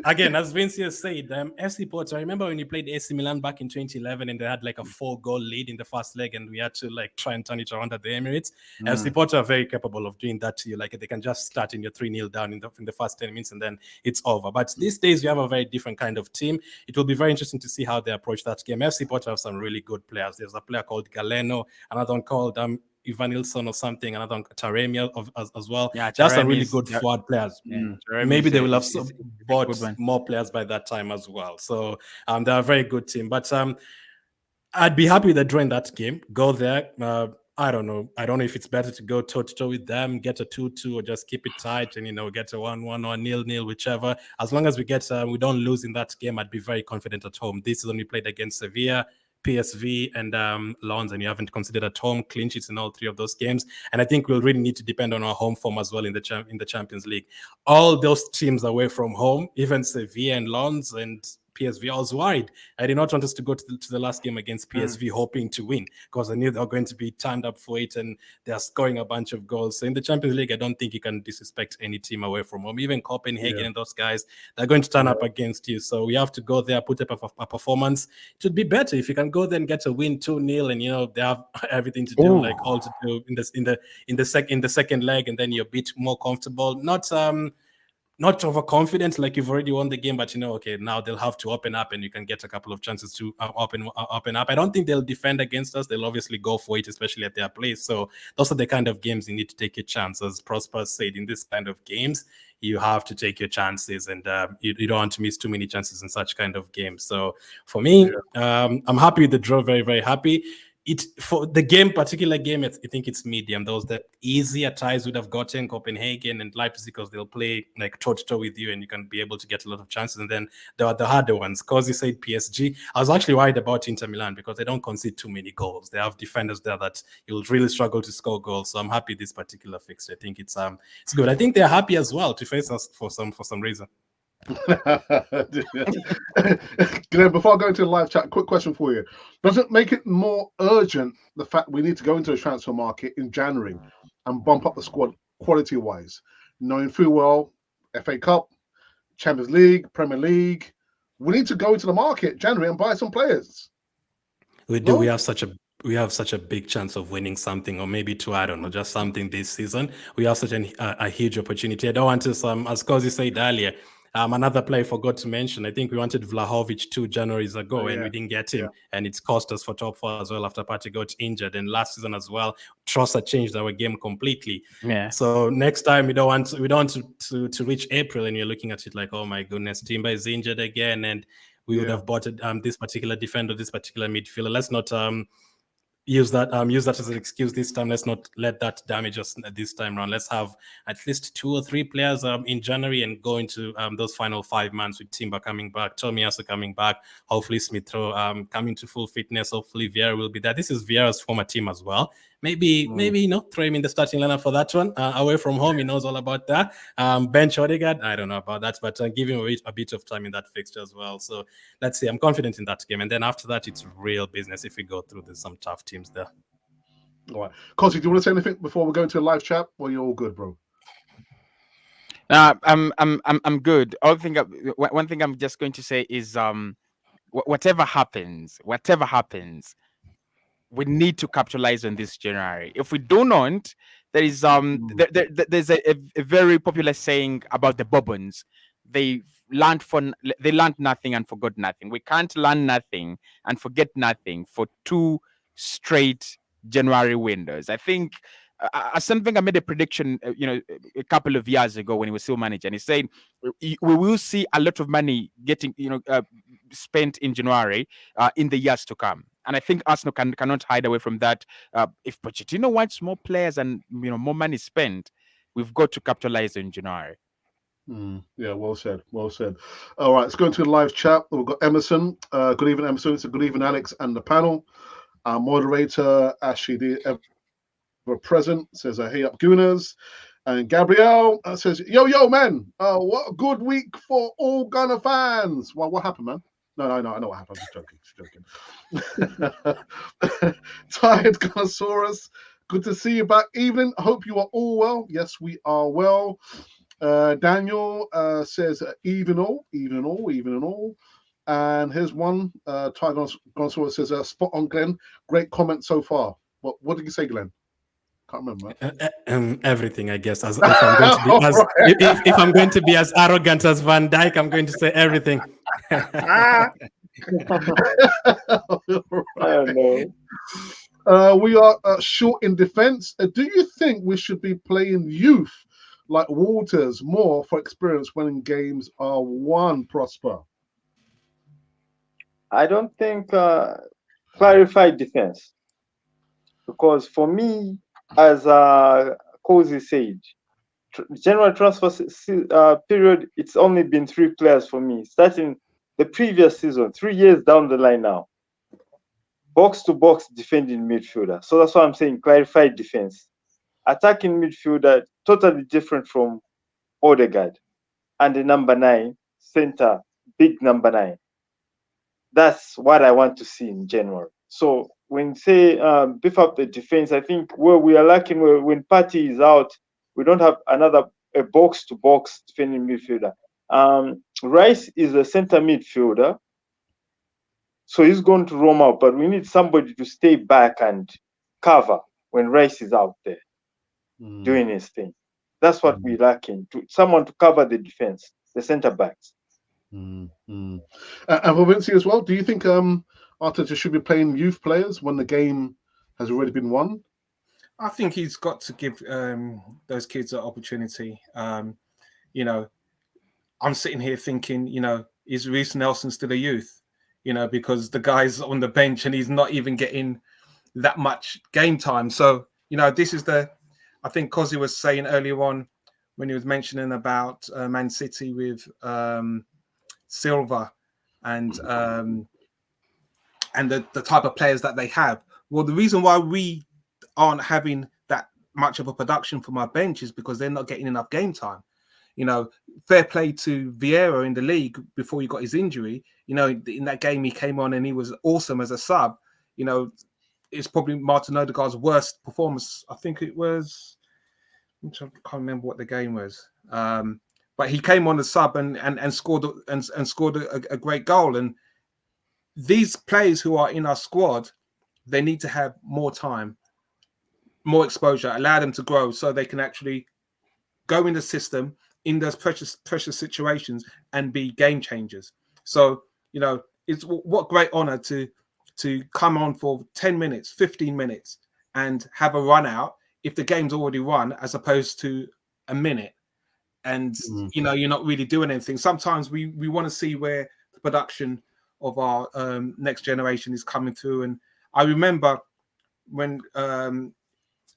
S5: Again, as Vince said, FC Porto, I remember when you played AC Milan back in 2011 and they had like a 4-goal lead in the first leg and we had to like try and turn it around at the Emirates. FC Porto are very capable of doing that to you. Like they can just start in your 3-0 down in the first 10 minutes and then it's over. But these days, you have a very different kind of team. It will be very interesting to see how they approach that game. FC Porto have some really good players. There's a player called Galeno, another one called Ivanilson or something, another one, Taremia as well.
S3: Yeah,
S5: There are some really good forward players. Maybe they will have bought more players by that time as well. So they're a very good team. But I'd be happy with a draw in that game. Go there. I don't know. I don't know if it's better to go toe-to-toe with them, get a 2-2, or just keep it tight and, get a 1-1 or 0-0, whichever. As long as we don't lose in that game, I'd be very confident at home. This is when we played against Sevilla, PSV, and Lons, and you haven't considered at home clean sheets in all three of those games. And I think we'll really need to depend on our home form as well in the Champions League. All those teams away from home, even Sevilla and Lons and PSV, I was worried. I did not want us to go to the last game against PSV hoping to win because I knew they were going to be turned up for it and they're scoring a bunch of goals. So in the Champions League, I don't think you can disrespect any team away from home. Even Copenhagen and those guys, they're going to turn up against you. So we have to go there, put up a performance. It would be better if you can go there and get a win 2-0 and they have everything to do, like all to do in the second leg, and then you're a bit more comfortable. Not overconfident, like you've already won the game, but okay, now they'll have to open up and you can get a couple of chances to open up. I don't think they'll defend against us. They'll obviously go for it, especially at their place. So those are the kind of games you need to take your chances. As Prosper said, in this kind of games, you have to take your chances and you don't want to miss too many chances in such kind of games. So for me, I'm happy with the draw, very, very happy. For the particular game, I think it's medium. Those the easier ties would have gotten Copenhagen and Leipzig because they'll play like toe-to-toe with you and you can be able to get a lot of chances. And then there are the harder ones. Because you said PSG, I was actually worried about Inter Milan because they don't concede too many goals. They have defenders there that you'll really struggle to score goals. So I'm happy this particular fixture. I think it's good. I think they're happy as well to face us for some reason.
S1: Glenn, before I go into the live chat, quick question for you. Does it make it more urgent, the fact we need to go into the transfer market in January and bump up the squad quality-wise, knowing full well FA Cup, Champions League, Premier League, we need to go into the market January and buy some players?
S5: We do. No? We have such a big chance of winning something, or maybe two, I don't know, just something this season. We have such a huge opportunity. I don't want to, as Kozi said earlier, another player I forgot to mention, I think we wanted Vlahovic 2 Januaries ago and we didn't get him. And it's cost us for top 4 as well after Partey got injured. And last season as well, Trossard changed our game completely. Yeah. So next time we don't want to reach April and you're looking at it like, oh my goodness, Timber is injured again. And we would have bought this particular defender, this particular midfielder. Let's not use that as an excuse this time. Let's not let that damage us this time around. Let's have at least 2 or 3 players in January and go into those final 5 months with Timber coming back, Tomiyasu coming back, hopefully Smith Rowe coming to full fitness. Hopefully Vieira will be there. This is Vieira's former team as well. Maybe throw him in the starting lineup for that one. Away from home, he knows all about that. Bench Odegaard, I don't know about that, but give him a bit of time in that fixture as well. So let's see. I'm confident in that game, and then after that, it's real business if we go through. There's some tough teams there.
S1: All right, Kosi, do you want to say anything before we go into the live chat? Or you're all good, bro?
S3: I'm good. One thing I'm just going to say is whatever happens, we need to capitalize on this January. If we do not, there is there's a very popular saying about the Bourbons. They learned nothing and forgot nothing. We can't learn nothing and forget nothing for 2 straight January windows. I think something I made a prediction, a couple of years ago when he was still manager, and he said we will see a lot of money getting, spent in January in the years to come. And I think Arsenal cannot hide away from that. If Pochettino wants more players and more money spent, we've got to capitalize in January.
S1: Yeah, well said. Well said. All right, let's go into the live chat. We've got Emerson. Good evening, Emerson. It's a good evening, Alex, and the panel. Our moderator, Ashley, the ever present, says, hey up, Gooners. And Gabrielle says, yo, man, what a good week for all Gunner fans. Well, what happened, man? No, I know what happened. I'm just joking. Tired Gunnosaurus, good to see you back. Evening, hope you are all well. Yes, we are well. Daniel says even all. And here's one. Ty Gonzalez says spot on, Glenn. Great comment so far. What did you say, Glenn? Can't remember.
S5: Everything, I guess. As if I'm going to be as if I'm going to be as arrogant as Van Dijk, I'm going to say everything.
S4: I don't know.
S1: We are short in defence. Do you think we should be playing youth like Walters more for experience when games are won, Prosper?
S4: I don't think clarified defense, because for me, as Cozy said, general transfer period, it's only been 3 players for me, starting the previous season, 3 years down the line now. Box to box defending midfielder. So that's why I'm saying clarified defense. Attacking midfielder, totally different from Odegaard. And the number 9, center, big number 9. That's what I want to see in general. So when say beef up the defense, I think where we are lacking, when Partey is out, we don't have a box to box defending midfielder. Rice is a center midfielder, so he's going to roam out, but we need somebody to stay back and cover when Rice is out there doing his thing. That's what we're lacking, someone to cover the defense, the center backs.
S1: And for Vinci as well, do you think Arteta should be playing youth players when the game has already been won?
S2: I think he's got to give those kids an opportunity. You know, I'm sitting here thinking, you know, is Reece Nelson still a youth? You know, because the guy's on the bench and he's not even getting that much game time. So, you know, this is I think Cozy was saying earlier on when he was mentioning about Man City with Silva and the type of players that they have. Well, the reason why we aren't having that much of a production from our bench is because they're not getting enough game time. You know, fair play to Vieira in the league before he got his injury. You know, in that game he came on and he was awesome as a sub. You know, it's probably Martin Odegaard's worst performance. I think it was, I can't remember what the game was. But he came on the sub and scored a great goal. And these players who are in our squad, they need to have more time, more exposure, allow them to grow so they can actually go in the system in those precious situations and be game changers. So, you know, it's what great honor to come on for 10 minutes, 15 minutes and have a run out if the game's already run, as opposed to a minute. And, you know, you're not really doing anything. Sometimes we want to see where the production of our next generation is coming through. And I remember when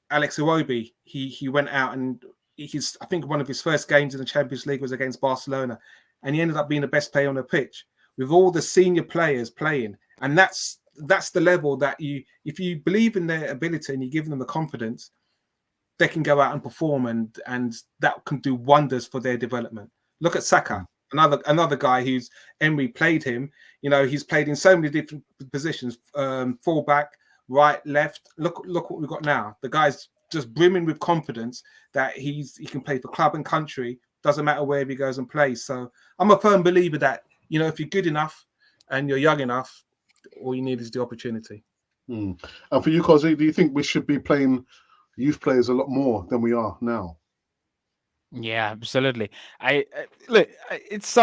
S2: Alex Iwobi, he went out and I think one of his first games in the Champions League was against Barcelona, and he ended up being the best player on the pitch with all the senior players playing. And that's the level that if you believe in their ability and you give them the confidence, they can go out and perform, and that can do wonders for their development. Look at Saka, another guy who's Emery played him. You know, he's played in so many different positions, fullback, right, left. Look what we've got now. The guy's just brimming with confidence that he can play for club and country. Doesn't matter where he goes and plays. So I'm a firm believer that, you know, if you're good enough and you're young enough, all you need is the opportunity.
S1: And for you, Cozy, do you think we should be playing youth players a lot more than we are now?
S3: Yeah, absolutely. Look, it's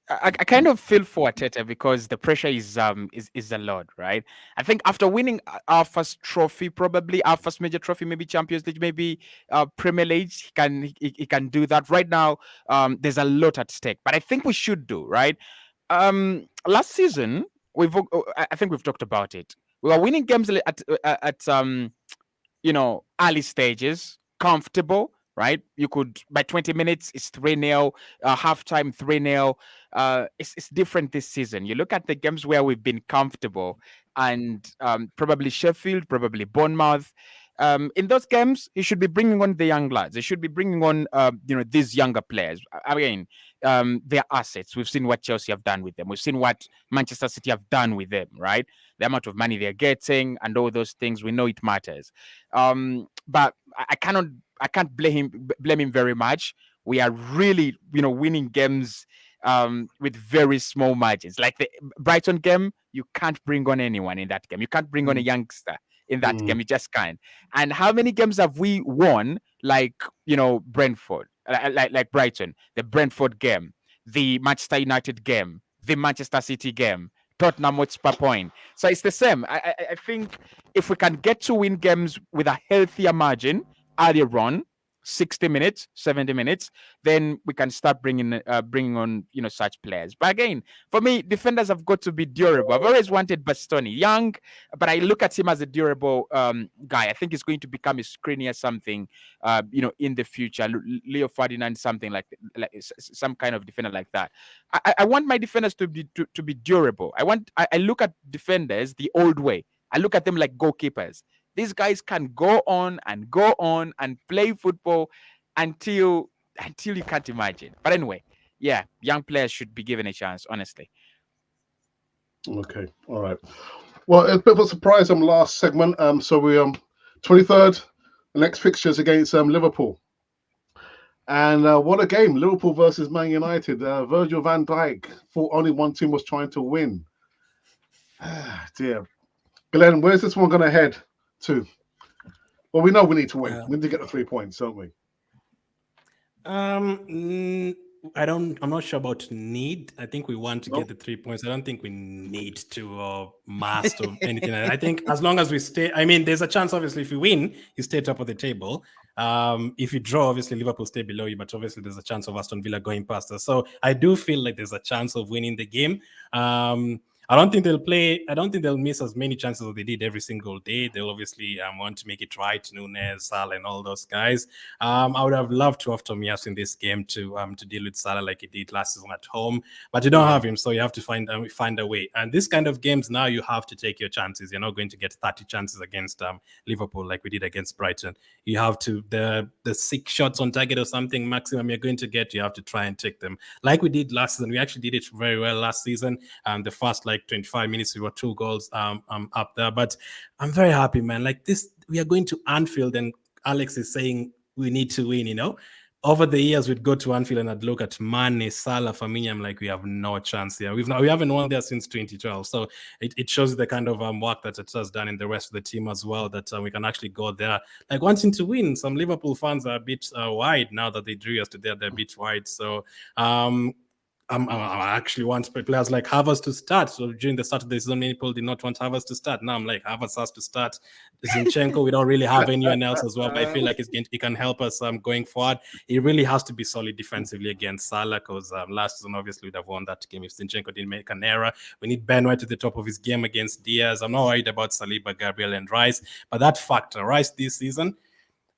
S3: I kind of feel for Arteta because the pressure is a lot, right? I think after winning our first trophy, probably our first major trophy, maybe Champions League, maybe Premier League, he can do that. Right now, there's a lot at stake, but I think we should do right. Last season, I think we've talked about it. We were winning games at you know, early stages, comfortable, right? You could, by 20 minutes, it's 3-0, halftime 3-0. It's different this season. You look at the games where we've been comfortable, and probably Sheffield, probably Bournemouth. In those games, you should be bringing on the young lads. You should be bringing on, you know, these younger players. Again, their assets. We've seen what Chelsea have done with them. We've seen what Manchester City have done with them, right? The amount of money they're getting and all those things, we know it matters. But I can't blame him very much we are really, winning games with very small margins. Like the Brighton game, you can't bring on anyone in that game. You can't bring on a youngster in that game. You just can't. And how many games have we won? Like Brentford, like Brighton, the Brentford game, the Manchester United game, the Manchester City game, Tottenham Hotspur point. So it's the same. I think if we can get to win games with a healthier margin earlier on, 60 minutes, 70 minutes, then we can start bringing on such players. But again, for me, defenders have got to be durable. I've always wanted Bastoni, young, but I look at him as a durable guy. I think he's going to become a screener something, in the future. Leo Ferdinand, something like some kind of defender like that. I want my defenders to be durable. I look at defenders the old way. I look at them like goalkeepers. These guys can go on and play football until you can't imagine. But anyway, yeah, young players should be given a chance, honestly.
S1: Okay, all right. Well, it's a bit of a surprise on last segment. So we 23rd, the next fixture is against Liverpool. And what a game, Liverpool versus Man United. Virgil van Dijk thought only one team was trying to win. Dear. Glenn, where's this one going to head to? Well, we know we need to win. We need to get the 3 points, don't we?
S5: I'm not sure about need. I think we want to get the 3 points. I don't think we need to must or anything. I think as long as we stay, there's a chance, obviously, if you win, you stay top of the table. If you draw, obviously Liverpool stay below you, but obviously there's a chance of Aston Villa going past us. So I do feel like there's a chance of winning the game. I don't think they'll miss as many chances as they did every single day. They'll obviously want to make it right. Nunes, Salah, and all those guys. I would have loved to have Tomiyasu in this game to deal with Salah like he did last season at home, but you don't have him, so you have to find a way. And this kind of games now, you have to take your chances. You're not going to get 30 chances against Liverpool like we did against Brighton. You have to the 6 shots on target or something maximum you're going to get. You have to try and take them like we did last season. We actually did it very well last season. The first 25 minutes we were 2 goals up there, but I'm very happy, man. Like this, we are going to Anfield and Alex is saying we need to win. Over the years we'd go to Anfield and I'd look at Mane, Salah, Firmino. I'm like, we have no chance here. We haven't won there since 2012. So it shows the kind of work that it has done in the rest of the team as well, that we can actually go there like wanting to win. Some Liverpool fans are a bit wide now that they drew yesterday. They're a bit wide. So I actually want players like Havertz to start. So during the start of the season, many people did not want Havertz to start. Now I'm like, Havertz has to start. Zinchenko, we don't really have anyone else as well. But I feel like he can help us going forward. It really has to be solid defensively against Salah, because last season, obviously, we'd have won that game if Zinchenko didn't make an error. We need Ben White at the top of his game against Diaz. I'm not worried about Saliba, Gabriel, and Rice. But that factor, Rice this season,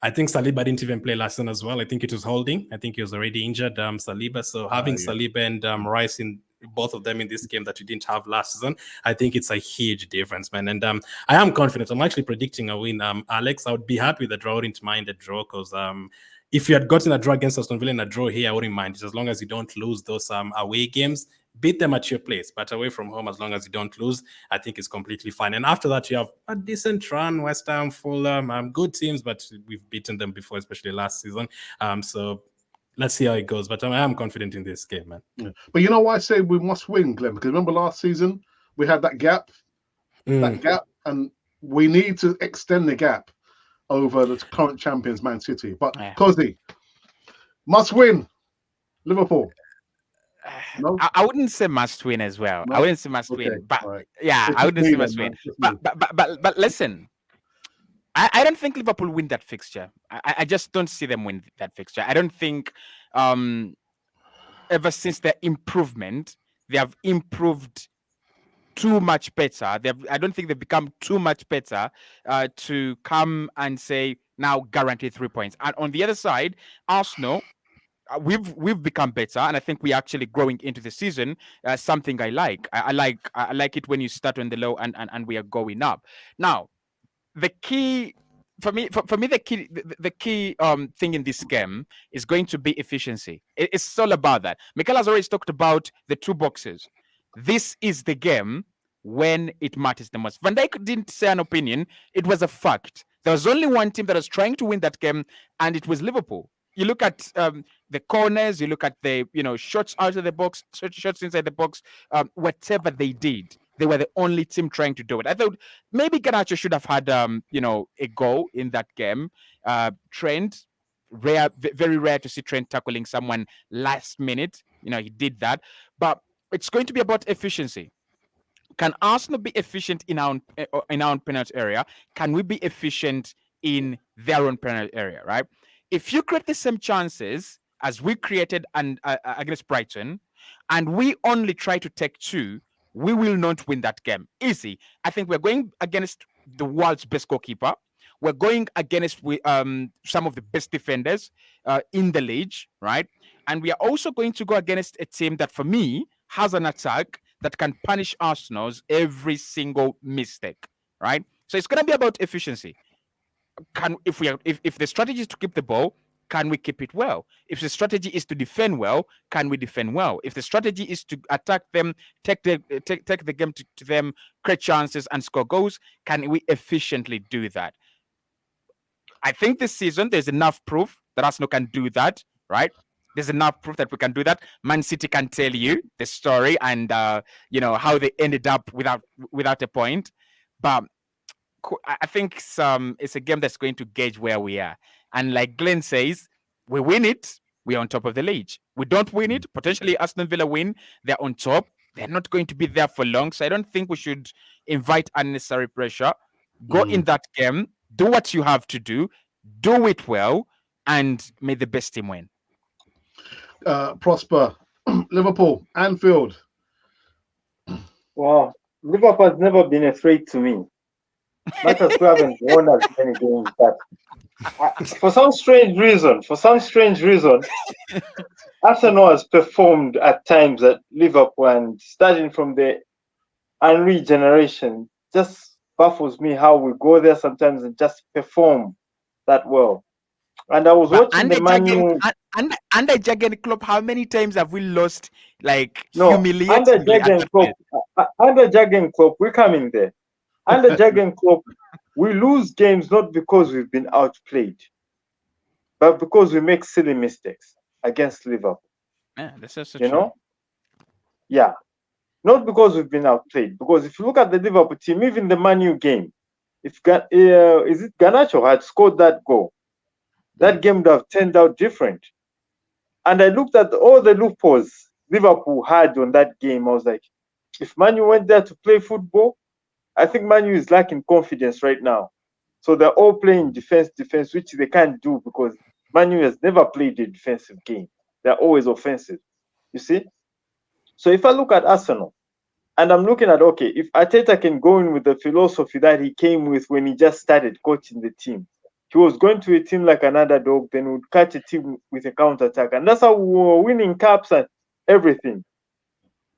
S5: I think Saliba didn't even play last season as well. I think it was holding. I think he was already injured, Saliba. So having Saliba and Rice in both of them in this game that you didn't have last season, I think it's a huge difference, man. And I am confident. I'm actually predicting a win. Alex, I would be happy with the draw. I wouldn't mind a draw, because if you had gotten a draw against Aston Villa and a draw here, I wouldn't mind it, as long as you don't lose those away games. Beat them at your place, but away from home, as long as you don't lose, I think it's completely fine. And after that, you have a decent run: West Ham, Fulham, good teams, but we've beaten them before, especially last season. So let's see how it goes. But I am confident in this game, man.
S1: Yeah. But you know why I say we must win, Glenn? Because remember last season we had that gap, and we need to extend the gap over the current champions, Man City. But Cosy, must win, Liverpool. No?
S3: I wouldn't say must win as well. No? I wouldn't say must win, but I wouldn't say must win. But listen, I don't think Liverpool win that fixture. I just don't see them win that fixture. I don't think ever since their improvement, they have improved too much better. I don't think they've become too much better to come and say now guaranteed 3 points. And on the other side, Arsenal, we've become better, and I think we're actually growing into the season. Something I like. I like it when you start on the low and we are going up. Now, the key for me, the key thing in this game is going to be efficiency. It's all about that. Mikel has always talked about the 2 boxes. This is the game when it matters the most. Van Dijk didn't say an opinion; it was a fact. There was only one team that was trying to win that game, and it was Liverpool. you look at the corners, you look at the shots out of the box, shots inside the box, whatever they did, they were the only team trying to do it. I thought maybe Garnacho should have had a goal in that game. Trent, very rare to see Trent tackling someone last minute. He did that, but it's going to be about efficiency. Can Arsenal be efficient in our own penalty area? Can we be efficient in their own penalty area? Right? If you create the same chances as we created against Brighton, and we only try to take 2, we will not win that game. Easy. I think we're going against the world's best goalkeeper. We're going against some of the best defenders in the league, right? And we are also going to go against a team that, for me, has an attack that can punish Arsenal's every single mistake, right? So it's going to be about efficiency. If the strategy is to keep the ball, can we keep it well? If the strategy is to defend well, can we defend well? If the strategy is to attack them, take the game to them, create chances and score goals, can we efficiently do that? I think this season there's enough proof that Arsenal can do that, right? There's enough proof that we can do that. Man City can tell you the story and how they ended up without a point. But I think it's a game that's going to gauge where we are. And like Glenn says, we win it, we're on top of the league. We don't win it, potentially Aston Villa win, they're on top. They're not going to be there for long. So I don't think we should invite unnecessary pressure. Go in that game, do what you have to do it well, and may the best team win.
S1: Prosper, Liverpool, Anfield.
S4: Well, Liverpool has never been afraid to me. Not as we haven't won as many games, but for some strange reason, Arsenal has performed at times at Liverpool, and starting from the Henry generation, just baffles me how we go there sometimes and just perform that well. And I was watching the Man U.
S3: Under Jurgen Klopp, how many times have we lost?
S4: Humiliatingly? Under Jurgen Klopp, we're coming there. Under Jurgen Klopp, we lose games not because we've been outplayed, but because we make silly mistakes against Liverpool.
S3: Yeah, that's also true.
S4: Yeah. Not because we've been outplayed. Because if you look at the Liverpool team, even the Man U game, is it Garnacho had scored that goal, that game would have turned out different. And I looked at all the loopholes Liverpool had on that game. I was like, if Man U went there to play football, I think Man U is lacking confidence right now. So they're all playing defense, which they can't do because Man U has never played a defensive game. They're always offensive. You see? So if I look at Arsenal, and I'm looking at, okay, if Arteta can go in with the philosophy that he came with when he just started coaching the team, he was going to a team like an underdog, then would catch a team with a counter-attack. And that's how we were winning caps and everything.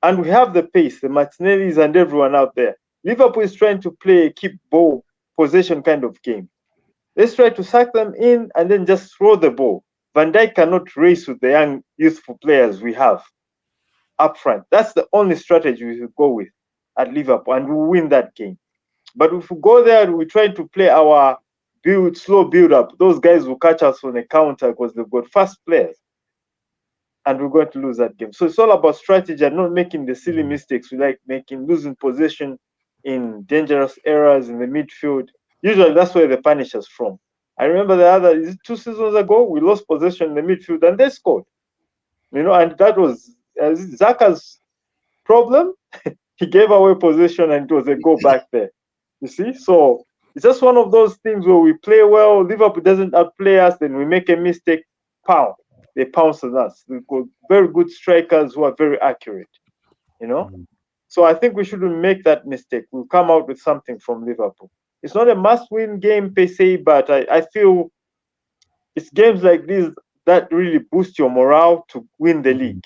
S4: And we have the pace, the Martinellis and everyone out there. Liverpool is trying to play a keep ball possession kind of game. Let's try to sack them in and then just throw the ball. Van Dijk cannot race with the young, youthful players we have up front. That's the only strategy we should go with at Liverpool, and we win that game. But if we go there and we try to play our slow build up, those guys will catch us on a counter because they've got fast players, and we're going to lose that game. So it's all about strategy and not making the silly mistakes we like making, losing possession in dangerous areas in the midfield. Usually that's where they punish us from. I remember 2 seasons ago, we lost possession in the midfield and they scored. And that was Xhaka's problem. He gave away possession and it was a goal back there. You see? So it's just one of those things where we play well, Liverpool doesn't outplay us, then we make a mistake, pow, they pounce on us. We've got very good strikers who are very accurate, So I think we shouldn't make that mistake. We'll come out with something from Liverpool. It's not a must-win game per se, but I feel it's games like this that really boost your morale to win the league,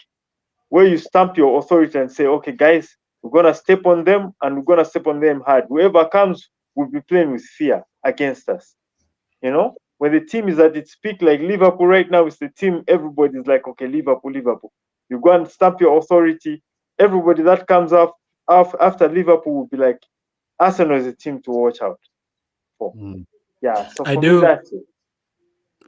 S4: where you stamp your authority and say, okay, guys, we're going to step on them and we're going to step on them hard. Whoever comes will be playing with fear against us. When the team is at its peak, like Liverpool right now, it's the team, everybody's like, okay, Liverpool. You go and stamp your authority. Everybody that comes up after Liverpool will be like, Arsenal is a team to watch out for. Yeah, so for me, that's it.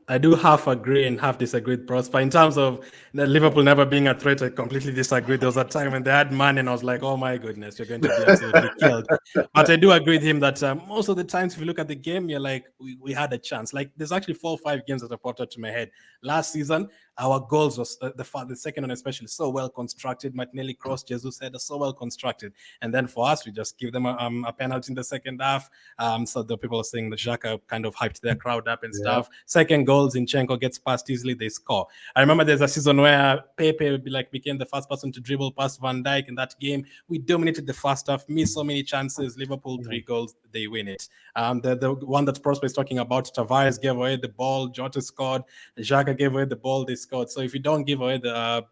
S5: I do half agree and half disagree with Prosper. In terms of the Liverpool never being a threat, I completely disagree. There was a time when they had man and I was like, oh my goodness, you're going to be absolutely killed. But I do agree with him that most of the times if you look at the game, you're like, we had a chance. Like there's actually 4 or 5 games that have popped up to my head. Last season, our goals was the second one especially so well constructed. Martinelli cross, Jesus header, so well constructed. And then for us, we just give them a penalty in the second half. So the people are saying that Xhaka kind of hyped their crowd up and stuff. Second goal, Zinchenko gets past easily, they score. I remember there's a season where Pepe became the first person to dribble past Van Dijk in that game. We dominated the first half, missed so many chances. Liverpool 3 goals, they win it. The one that Prosper is talking about, Tavares gave away the ball, Jota scored, Xhaka gave away the ball, they scored. So if you don't give away the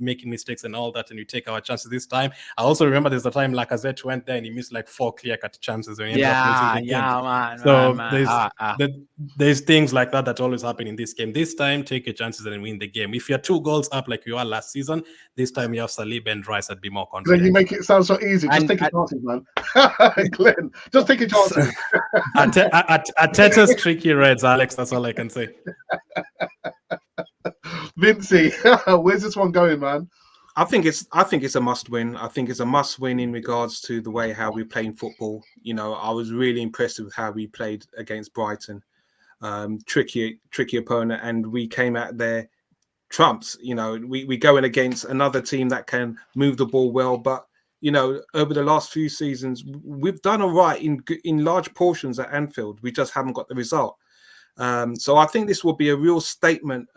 S5: making mistakes and all that, and you take our chances this time. I also remember there's a time Lacazette went there and he missed like 4 clear-cut chances and he ended up losing the game.
S3: Man.
S5: So there's things like that always happen in this game. This time, take your chances and win the game. If you're 2 goals up like you were last season, this time you have Saliba and Rice. I'd be more confident.
S1: Glenn, you make it sound so easy. Just take your chances, man. Glenn, just take your chances.
S5: Arteta's tricky Reds, Alex. That's all I can say.
S1: Vincey, where's this one going, man?
S2: I think it's a must win. I think it's a must win in regards to the way how we play in football. You know, I was really impressed with how we played against Brighton. Tricky opponent, and we came out there trumps. You know, we going against another team that can move the ball well, but you know, over the last few seasons, we've done all right in large portions at Anfield. We just haven't got the result. So I think this will be a real statement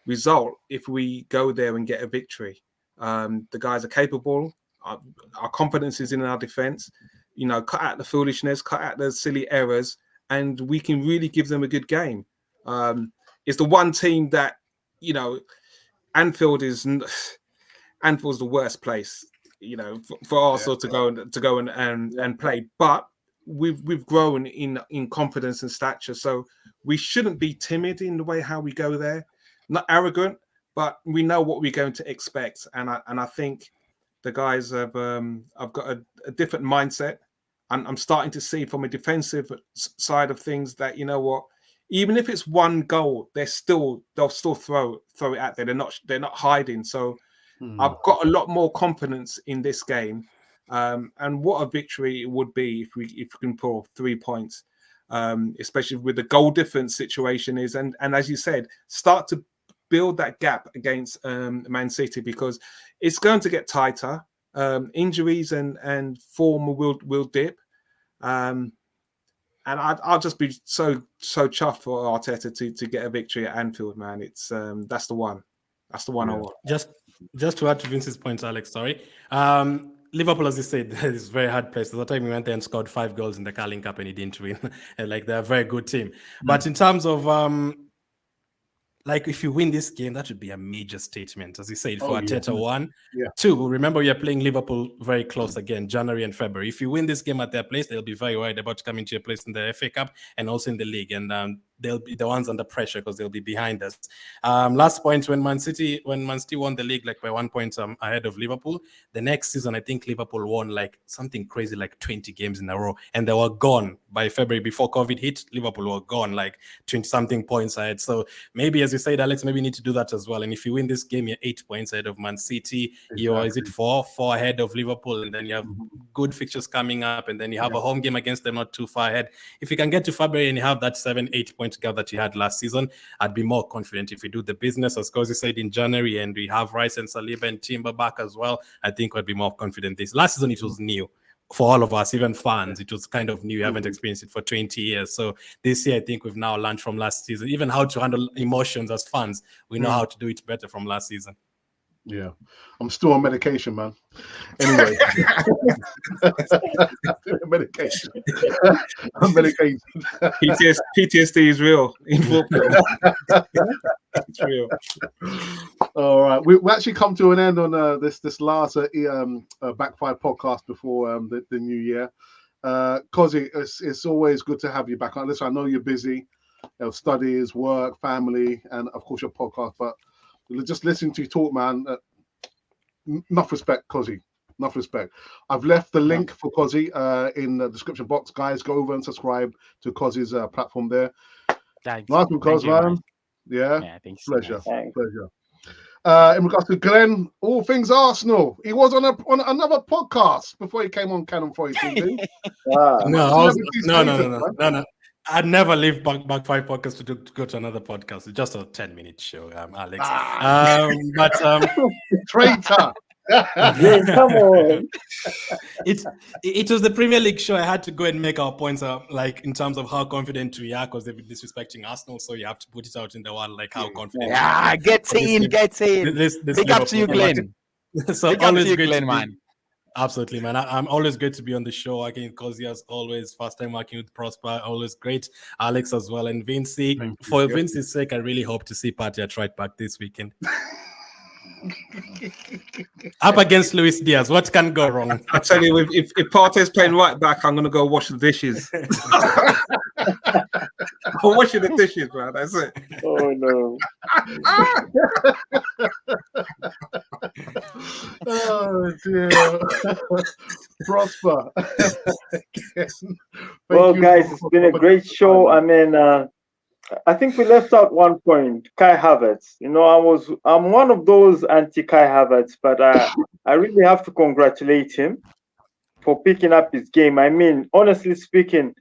S2: result if we go there and get a victory. The guys are capable. Our confidence is in our defense. You know, cut out the foolishness, cut out the silly errors, and we can really give them a good game. It's the one team that, you know, Anfield's the worst place, you know, for Arsenal to go and play. But we've grown in confidence and stature, so we shouldn't be timid in the way how we go there. Not arrogant, but we know what we're going to expect, and I think the guys have got a different mindset. I'm starting to see from a defensive side of things that, you know what, even if it's 1 goal, they'll still throw it out there. They're not hiding. So I've got a lot more confidence in this game, and what a victory it would be if we can pull 3 points, especially with the goal difference situation is, and as you said, start to build that gap against Man City, because it's going to get tighter. Injuries and form will dip, and I'll just be so chuffed for Arteta to get a victory at Anfield, man. It's that's the one I want.
S5: Just to add to Vince's point, Alex, sorry. Liverpool, as you said, is a very hard place. At the time we went there and scored 5 goals in the Carling Cup and he didn't win. And like, they're a very good team. But in terms of like, if you win this game, that would be a major statement, as you said, for Arteta. 1. 2, remember, we are playing Liverpool very close again, January and February. If you win this game at their place, they'll be very worried about coming to your place in the FA Cup and also in the league. And they'll be the ones under pressure because they'll be behind us. Last point, when Man City won the league like by 1 point ahead of Liverpool, the next season, I think Liverpool won like something crazy, like 20 games in a row. And they were gone by February. Before COVID hit, Liverpool were gone like 20-something points ahead. So maybe, as you said, Alex, maybe you need to do that as well. And if you win this game, you're 8 points ahead of Man City. You're, is it 4 ahead of Liverpool? And then you have good fixtures coming up. And then you have a home game against them, not too far ahead. If you can get to February and you have that 7-8 point gap that you had last season, I'd be more confident. If we do the business, as Kosi said, in January, and we have Rice and Saliba and Timber back as well, I think I'd be more confident. This last season, it was new for all of us, even fans. It was kind of new. We haven't experienced it for 20 years. So this year, I think we've now learned from last season, even how to handle emotions as fans. We know how to do it better from last season.
S1: Yeah, I'm still on medication, man. Anyway, medication.
S2: PTSD is real in football. It's real.
S1: All right, we actually come to an end on this last Back 5 podcast before the new year. Kosi, it's always good to have you back on. Listen, I know you're busy, studies, work, family, and of course your podcast, but just listening to you talk, man, enough respect, Kosi. Enough respect. I've left the link for Kosi in the description box. Guys, go over and subscribe to Kosi's platform there.
S3: Thanks.
S1: Nice one,
S3: Thank you,
S1: Cosman.
S3: Mike.
S1: Yeah,
S3: Yeah, thanks so
S1: pleasure.
S3: much.
S4: Thanks.
S1: Pleasure. In regards to Glenn, all things Arsenal. He was on another podcast before he came on Canon 4 TV.
S4: Ah,
S5: No,
S1: Celebrity
S5: no,
S1: status, man.
S5: no. I'd never leave back 5 podcasts to go to another podcast. It's just a 10-minute show, Alex.
S1: Traitor.
S4: Glenn, come on.
S5: it was the Premier League show. I had to go and make our points like in terms of how confident we are, because they've been disrespecting Arsenal. So you have to put it out in the world, like how confident.
S3: Yeah, get in.
S5: This
S3: Big up to you,
S5: Liverpool
S3: Glenn.
S5: So
S3: Big up
S5: always
S3: to you,
S5: great
S3: Glenn,
S5: to
S3: man.
S5: be. Absolutely, man. I'm always great to be on the show again, because as always, first time working with Prosper, always great. Alex as well, and Vincey. For Vincey's sake, I really hope to see Partey at right back this weekend. Up against Luis Diaz, what can go wrong?
S2: I tell you, if Partey's playing right back, I'm gonna go wash the dishes. I'm washing the dishes, man. That's it.
S4: Oh no.
S1: Oh dear. Prosper.
S4: Well, guys, it's been a great show. I mean, I think we left out one point, Kai Havertz. You know, I'm one of those anti-Kai Havertz, but I really have to congratulate him for picking up his game. I mean, honestly speaking,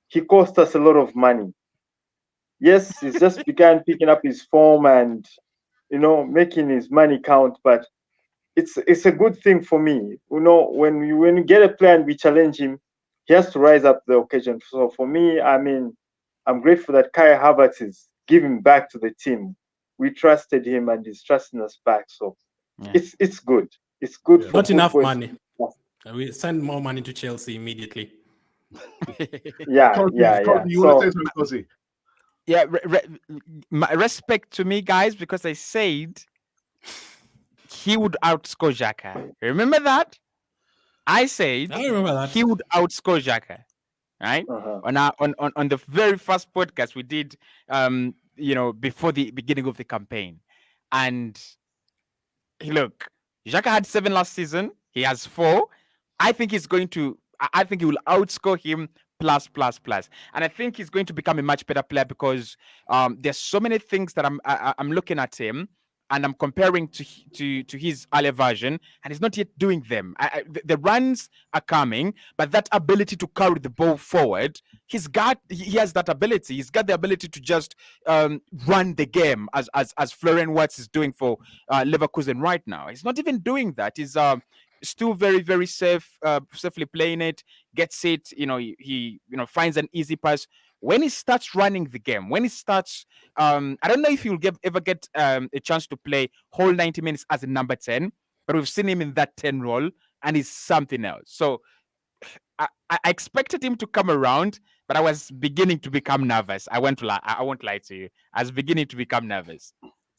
S4: he cost us a lot of money. Yes, he's just began picking up his form and, you know, making his money count, but it's a good thing for me. You know, when you get a player and we challenge him, he has to rise up to the occasion. So for me, I mean, I'm grateful that Kai Havertz is giving back to the team. We trusted him and he's trusting us back. So it's good. It's good for
S5: not enough
S4: boys.
S5: money. We send more money to Chelsea immediately.
S4: Yeah.
S1: You want to say something, Cozy?
S3: Yeah, my respect to me, guys, because I said he would outscore Xhaka. Remember that? I said
S5: I remember that.
S3: he would outscore Xhaka. Right? On the very first podcast we did, you know, before the beginning of the campaign. And look, Xhaka had 7 last season. He has 4. I think he will outscore him plus. And I think he's going to become a much better player because there's so many things that I'm looking at him and I'm comparing to his earlier version, and he's not yet doing them. The runs are coming, but that ability to carry the ball forward, he has that ability. He's got the ability to just run the game as Florian Wirtz is doing for Leverkusen right now. He's not even doing that. He's still very, very safely playing it, gets it, he finds an easy pass. When he starts running the game, when he starts, I don't know if he'll ever get a chance to play whole 90 minutes as a number 10, but we've seen him in that 10 role, and he's something else. So I expected him to come around, but I was beginning to become nervous. I won't lie to you. I was beginning to become nervous.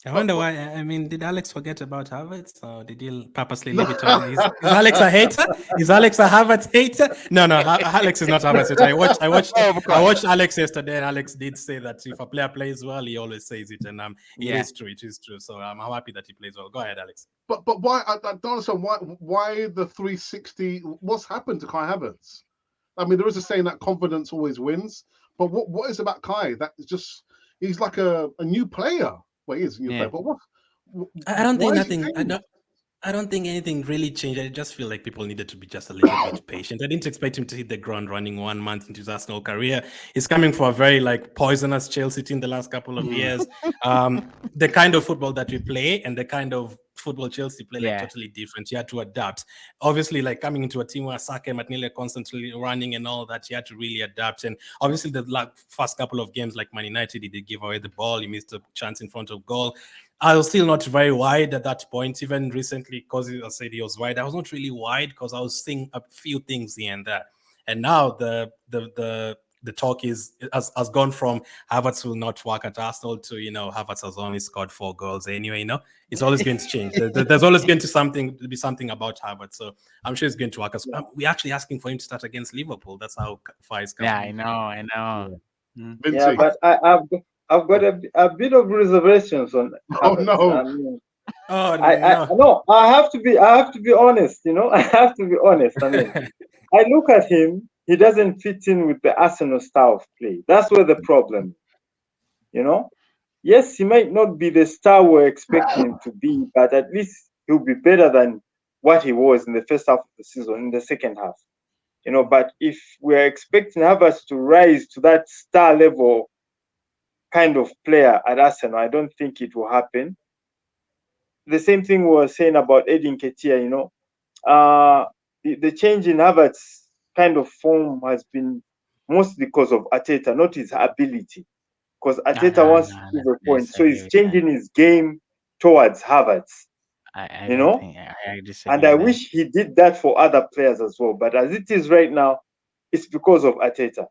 S5: I wonder why. I mean, did Alex forget about Havertz, or did he purposely leave it on? Is Alex a hater? Is Alex a Havertz hater? No, Alex is not Havertz hater. I watched Alex yesterday, and Alex did say that if a player plays well, he always says it, and it is true. It is true. So I'm happy that he plays well. Go ahead, Alex.
S1: But why? I don't understand why the 360. What's happened to Kai Havertz? I mean, there is a saying that confidence always wins. But what is about Kai? That is just he's like a new player. Well, he is a new player. But what?
S5: I don't think nothing. I don't think anything really changed. I just feel like people needed to be just a little bit patient. I didn't expect him to hit the ground running 1 month into his Arsenal career. He's coming for a very poisonous Chelsea team the last couple of years. The kind of football that we play and the kind of football Chelsea play totally different. You had to adapt. Obviously, coming into a team where Saka and Martinelli are constantly running and all that, you had to really adapt. And obviously, the first couple of games, like Man United, he did give away the ball. He missed a chance in front of goal. I was still not very wide at that point. Even recently, because I said he was wide, I was not really wide because I was seeing a few things here and there. And now the talk has gone from Havertz will not work at Arsenal to Havertz has only scored 4 goals anyway. It's always going to change. There's always going to be something about Havertz. So I'm sure it's going to work. We're actually asking for him to start against Liverpool. That's how far he's coming.
S3: Yeah, I know.
S4: Yeah, but I've got a bit of reservations on Havertz. I have to be honest. I have to be honest. I mean, I look at him. He doesn't fit in with the Arsenal style of play. That's where the problem is. You know, yes, he might not be the star we're expecting him to be, but at least he'll be better than what he was in the first half of the season, in the second half. You know, but if we're expecting Havertz to rise to that star level kind of player at Arsenal, I don't think it will happen. The same thing we were saying about Edin Ketia, you know, the change in Havertz kind of form has been mostly because of Arteta, not his ability. Because Arteta wants to prove a point, so he's changing his game towards Havertz.
S3: I
S4: You
S3: don't
S4: know,
S3: think I disagree
S4: and I
S3: with that.
S4: wish he did that for other players as well. But as it is right now, it's because of Arteta.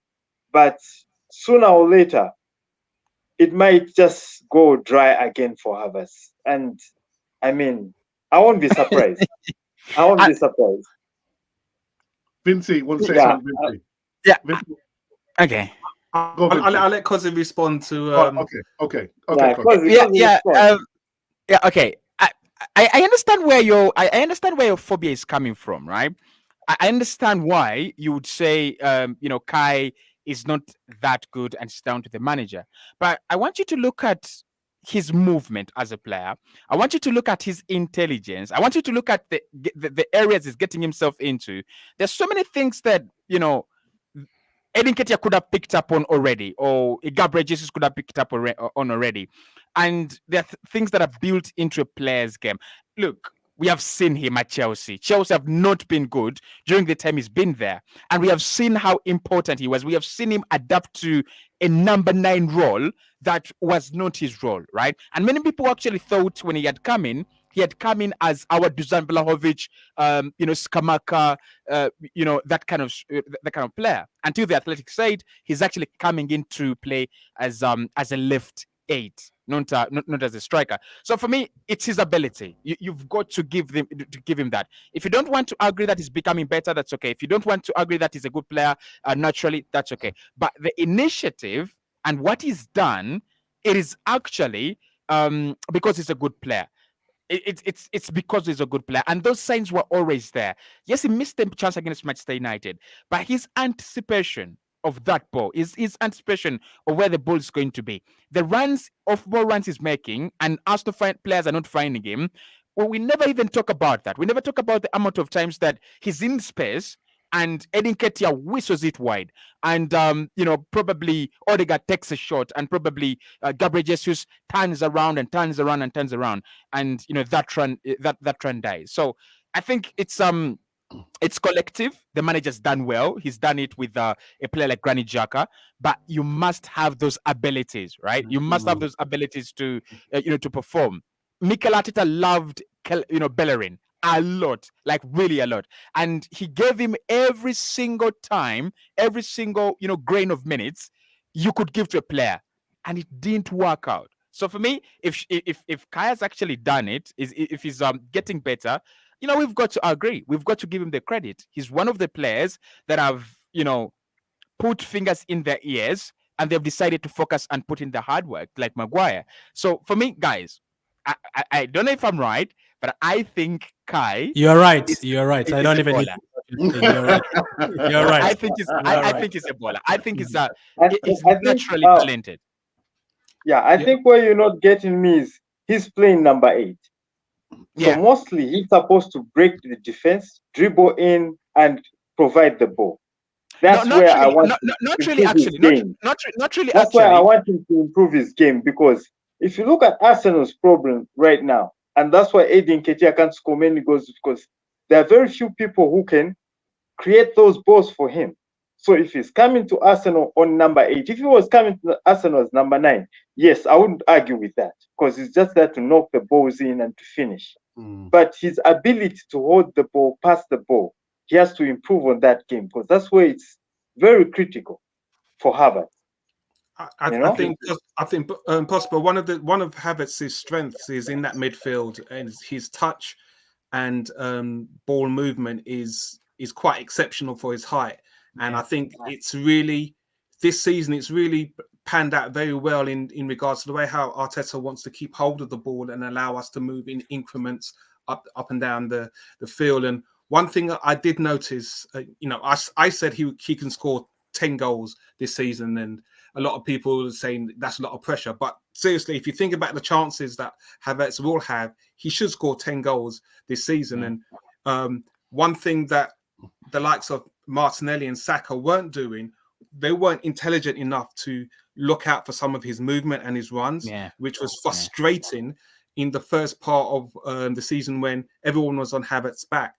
S4: But sooner or later, it might just go dry again for Havertz. And I mean, I won't be surprised. I won't be surprised.
S1: Vincey, want to say
S4: Yeah,
S1: something, Vincey?
S3: Yeah.
S1: Vincey,
S3: Okay.
S1: go, Vincey.
S2: I'll let Cousin respond to.
S1: Okay.
S4: yeah,
S1: Go.
S3: Yeah. Okay. I understand where I understand where your phobia is coming from, right? I understand why you would say, Kai is not that good and it's down to the manager. But I want you to look at his movement as a player. I want you to look at his intelligence. I want you to look at the areas he's getting himself into. There's so many things that, Edin Ketia could have picked up on already, or Gabriel Jesus could have picked up on already. And there are things that are built into a player's game. Look, we have seen him at Chelsea. Chelsea have not been good during the time he's been there. And we have seen how important he was. We have seen him adapt to a number 9 role that was not his role, right? And many people actually thought when he had come in as our Dusan Vlahovic, Skamaka, that kind of player. Until the Athletic said he's actually coming in to play as a left 8, not as a striker. So for me, it's his ability. You've got to give him that. If you don't want to agree that he's becoming better, that's okay. If you don't want to agree that he's a good player, naturally, that's okay. But the initiative and what he's done, it is actually because he's a good player. It's because he's a good player, and those signs were always there. Yes, he missed the chance against Manchester United, but his anticipation of that ball, his anticipation of where the ball is going to be, the off-ball runs he's making, and us to find players are not finding him. Well, we never even talk about that. We never talk about the amount of times that he's in space and Edin Ketia whistles it wide, and probably Odegaard takes a shot, and probably Gabriel Jesus turns around and turns around and turns around, and that run dies. So I think it's collective. The manager's done well. He's done it with a player like Granit Xhaka, but you must have those abilities, right? You must have those abilities to to perform. Mikel Arteta loved Bellerin a lot, like really a lot, and he gave him every single time, every single grain of minutes you could give to a player, and it didn't work out. So for me, if Kaya's actually done it, if he's getting better, we've got to agree. We've got to give him the credit. He's one of the players that have put fingers in their ears, and they've decided to focus and put in the hard work, like Maguire. So for me, guys, I don't know if I'm right, but I think Kai.
S5: You're right. You're right. I don't even. You're right. You're right.
S3: I think he's a baller. I think he's
S4: I think,
S3: naturally talented.
S4: Yeah, I think where you're not getting me is he's playing number 8. So mostly he's supposed to break the defense, dribble in, and provide the ball. That's where I want
S3: not really actually. Not really.
S4: That's why I want him to improve his game, because if you look at Arsenal's problem right now, and that's why Edin Ketia can't score many goals, because there are very few people who can create those balls for him. So if he's coming to Arsenal on number 8, if he was coming to Arsenal as number 9, yes, I wouldn't argue with that, because he's just there to knock the balls in and to finish. But his ability to hold the ball, pass the ball, he has to improve on that game, because that's where it's very critical for Havertz.
S2: I think possible. One of Havertz's strengths is in that midfield, and his touch and ball movement is quite exceptional for his height. And I think it's really this season it's really panned out very well in regards to the way how Arteta wants to keep hold of the ball and allow us to move in increments up and down the field. And one thing I did notice, I said he can score 10 goals this season, and a lot of people are saying that's a lot of pressure. But seriously, if you think about the chances that Havertz will have, he should score 10 goals this season. And one thing that the likes of Martinelli and Saka weren't doing, they weren't intelligent enough to look out for some of his movement and his runs, which was frustrating in the first part of the season when everyone was on Havertz's back.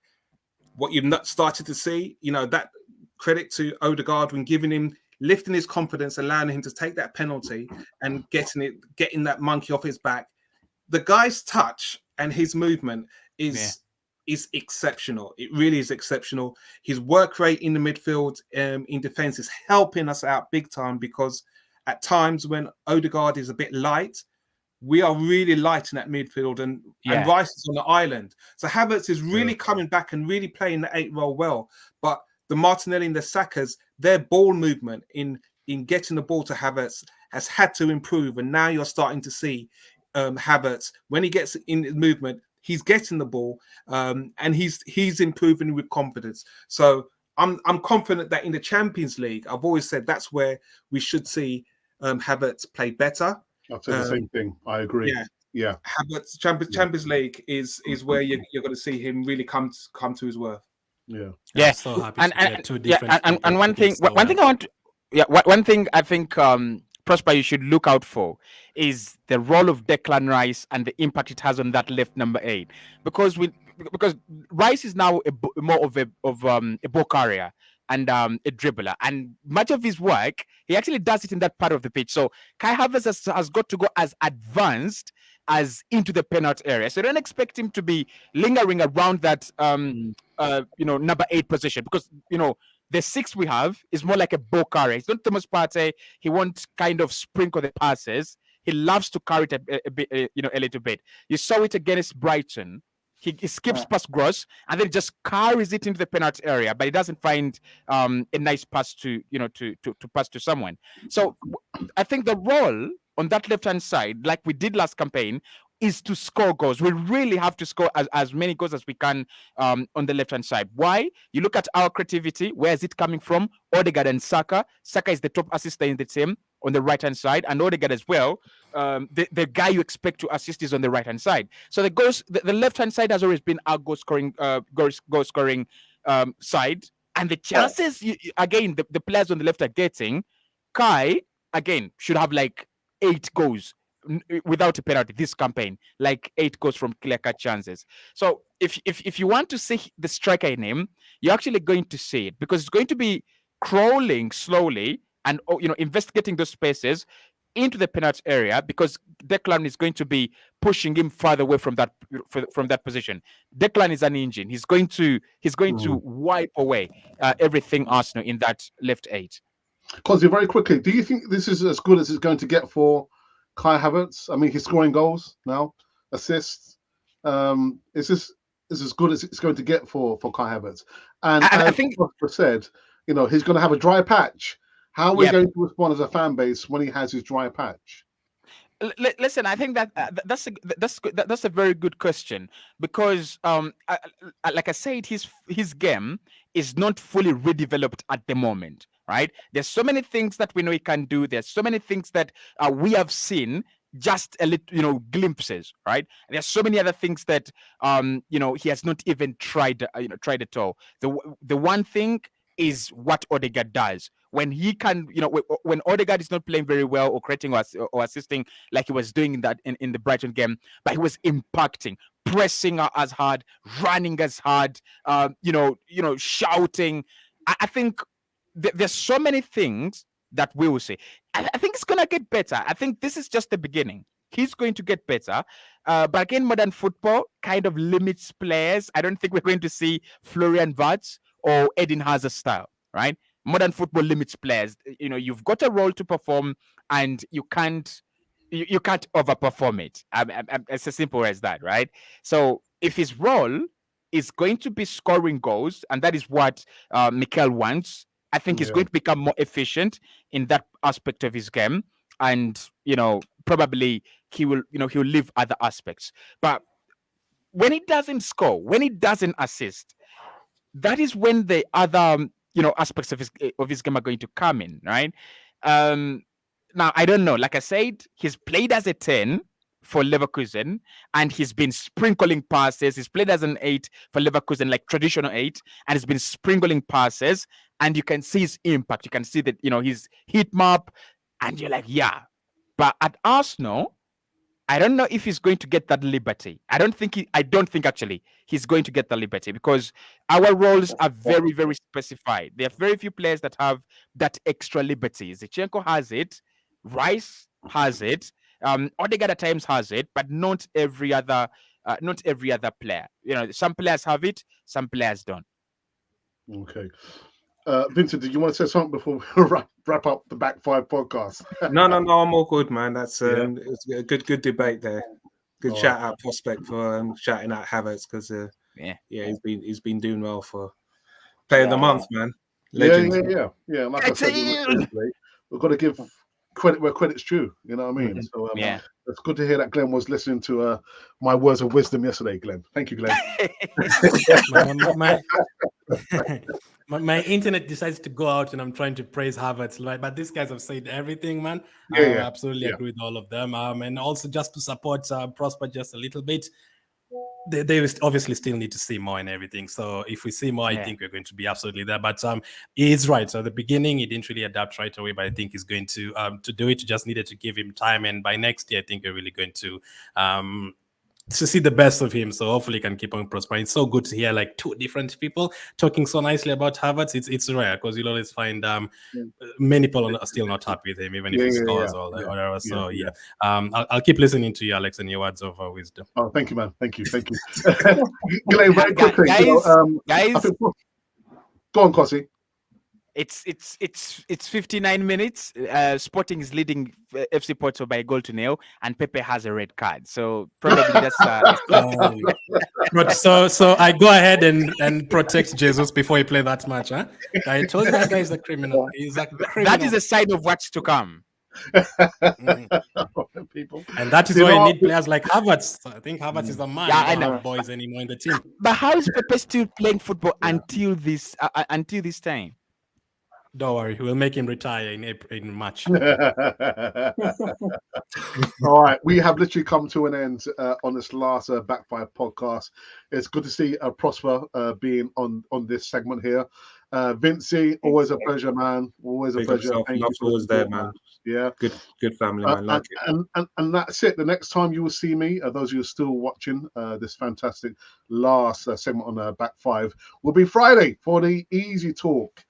S2: What you've not started to see, that credit to Odegaard when lifting his confidence, allowing him to take that penalty and getting that monkey off his back. The guy's touch and his movement is exceptional. It really is exceptional. His work rate in the midfield, in defense, is helping us out big time, because at times when Odegaard is a bit light, we are really light in that midfield, and Rice is on the island. So Havertz is really coming back and really playing the 8 role well. But the Martinelli and the Sakas, their ball movement in getting the ball to Havertz has had to improve. And now you're starting to see Havertz, when he gets in movement, he's getting the ball, and he's improving with confidence. So I'm confident that in the Champions League, I've always said that's where we should see Havertz play better.
S1: I'll say the same thing. I agree. Yeah.
S2: Havertz, Champions League is where you're going to see him really come to his worth.
S5: I'm so happy to get two different.
S3: And one thing I think Prosper, you should look out for is the role of Declan Rice and the impact it has on that left number 8, because Rice is now more of a ball carrier and a dribbler, and much of his work he actually does it in that part of the pitch. So Kai Havertz has got to go as advanced as into the penalty area. So don't expect him to be lingering around that number 8 position, because the 6 we have is more like a ball carrier. It's not Thomas Partey. He won't kind of sprinkle the passes. He loves to carry it a bit, a little bit. You saw it against Brighton. He skips past Gross and then just carries it into the penalty area, but he doesn't find a nice pass to pass to someone. So I think the role on that left-hand side, like we did last campaign, is to score goals. We really have to score as many goals as we can on the left-hand side. Why? You look at our creativity. Where is it coming from? Odegaard and Saka. Saka is the top assister in the team on the right-hand side, and Odegaard as well. The guy you expect to assist is on the right-hand side. So the left-hand side has always been our goal-scoring side. And the chances, again, the players on the left are getting, Kai, again, should have like 8 goals without a penalty this campaign, like 8 goals from clear-cut chances. So if you want to see the striker in him, you're actually going to see it, because it's going to be crawling slowly and investigating those spaces into the penalty area, because Declan is going to be pushing him farther away from that position. Declan is an engine. He's going to wipe away everything Arsenal in that left 8.
S1: Cosy, very quickly, do you think this is as good as it's going to get for Kai Havertz? I mean, he's scoring goals now, assists. Is this as good as it's going to get for Kai Havertz? And
S3: I think
S1: Prosper said, he's going to have a dry patch. How are we going to respond as a fan base when he has his dry patch?
S3: Listen, I think that's a very good question, because like I said, his game is not fully redeveloped at the moment, right? There's so many things that we know he can do. There's so many things that we have seen just a little, glimpses, right? There's so many other things that he has not even tried at all. The one thing is what Odegaard does. When he can, when Odegaard is not playing very well or creating or assisting like he was doing in the Brighton game, but he was impacting, pressing as hard, running as hard, shouting. I think there's so many things that we will see. I think it's gonna get better. I think this is just the beginning. He's going to get better. But again, modern football kind of limits players. I don't think we're going to see Florian Wirtz or Eden Hazard style, right? Modern football limits players. You've got a role to perform, and you can't overperform it. It's as simple as that, right? So if his role is going to be scoring goals, and that is what Mikel wants, I think he's going to become more efficient in that aspect of his game, and probably he will leave other aspects. But when he doesn't score, when he doesn't assist, that is when the other aspects of his game are going to come in, right? Now I don't know. Like I said, he's played as a 10 for Leverkusen, and he's been sprinkling passes. He's played as an 8 for Leverkusen, like traditional 8, and he's been sprinkling passes, and you can see his impact. You can see that his heat map, and you're like, yeah. But at Arsenal, I don't know if he's going to get that liberty. I don't think actually he's going to get the liberty, because our roles are very, very specified. There are very few players that have that extra liberty. Zinchenko has it, Rice has it, Odegaard at times has it, but not every other player. Some players have it, some players don't.
S1: Okay. Vincent, did you want to say something before we wrap up the Back Five podcast?
S2: No, I'm all good, man. That's it's a good debate there. Good shout out Prospect for shouting out Havertz, because he's been doing well for Player of the Month, man. Legend.
S1: Yeah. Like I said, we've got to give credit where credit's due. You know what I mean? So it's good to hear that Glenn was listening to my words of wisdom yesterday, Glenn. Thank you, Glenn.
S5: My internet decides to go out, and I'm trying to praise Havertz, right? But these guys have said everything, man. I absolutely agree with all of them. And also just to support Prosper just a little bit, they obviously still need to see more and everything. So if we see more, I think we're going to be absolutely there. But he's right. So at the beginning, he didn't really adapt right away, but I think he's going to do it. Just needed to give him time, and by next year, I think we're really going to see the best of him. So hopefully he can keep on prospering. It's so good to hear like two different people talking so nicely about Havertz. It's rare, because you'll always find many people are still not happy with him, even if he scores or whatever. So I'll keep listening to you, Alex, and your words of wisdom.
S1: Oh, thank you, man. Thank you. Glenn, very quickly,
S3: guys.
S1: Go on, Kossi.
S3: It's 59 minutes. Sporting is leading FC Porto by a goal to nil, and Pepe has a red card. So probably that's.
S5: So I go ahead and protect Jesus before he play that match, huh? I told you that guy is a criminal. He's a criminal.
S3: That is a sign of what's to come.
S1: People.
S5: And that is why you need players like Havertz. I think Havertz is the man. I don't have boys anymore in the team.
S3: But how is Pepe still playing football until this time?
S5: Don't worry, we'll make him retire in March.
S1: All right, we have literally come to an end on this last Back Five podcast. It's good to see Prosper being on this segment here. Vincey, always a pleasure, man. Always a pleasure.
S2: Thank you for always there, man.
S1: Yeah,
S2: good family, man.
S1: And that's it. The next time you will see me, those of you who are still watching this fantastic last segment on Back Five, will be Friday for the Easy Talk.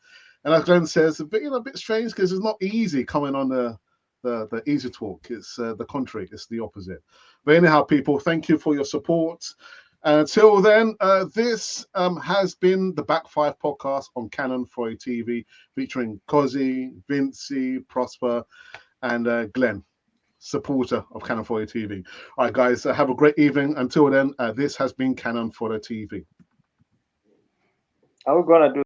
S1: And as Glenn says, a bit strange, because it's not easy coming on the Easy Talk. It's the contrary. It's the opposite. But anyhow, people, thank you for your support. Until then, this has been the Back Five podcast on Canon Freud TV, featuring Kozzy, Vincey, Prosper, and Glenn, supporter of Canon Freud TV. All right, guys, have a great evening. Until then, this has been Canon Freud TV.
S4: Are we gonna do